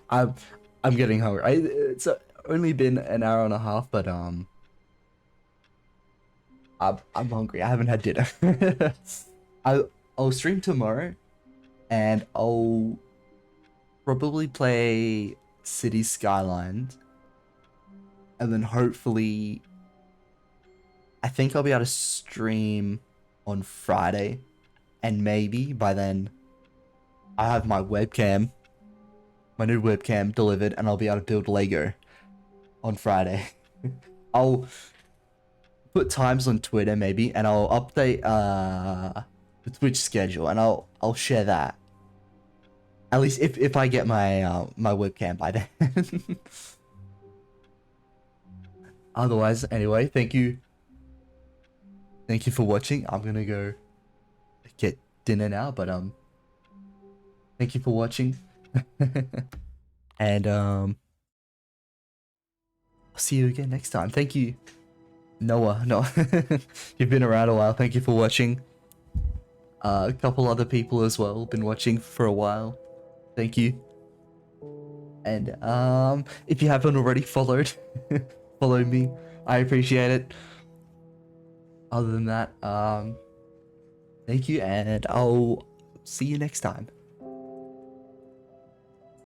I'm getting hungry. It's only been an hour and a half, but I'm hungry. I haven't had dinner. I'll stream tomorrow, and I'll probably play City Skylines, and then hopefully, I think I'll be able to stream on Friday, and maybe by then I have my webcam, my new webcam delivered, and I'll be able to build Lego on Friday. I'll put times on Twitter maybe, and I'll update the Twitch schedule, and I'll share that. At least if I get my my webcam by then. Otherwise, anyway, thank you for watching. I'm gonna go get dinner now, but thank you for watching. And I'll see you again next time. Thank you, Noah. No, you've been around a while. Thank you for watching. A couple other people as well been watching for a while. Thank you. And if you haven't already followed, follow me. I appreciate it. Other than that, thank you, and I'll see you next time.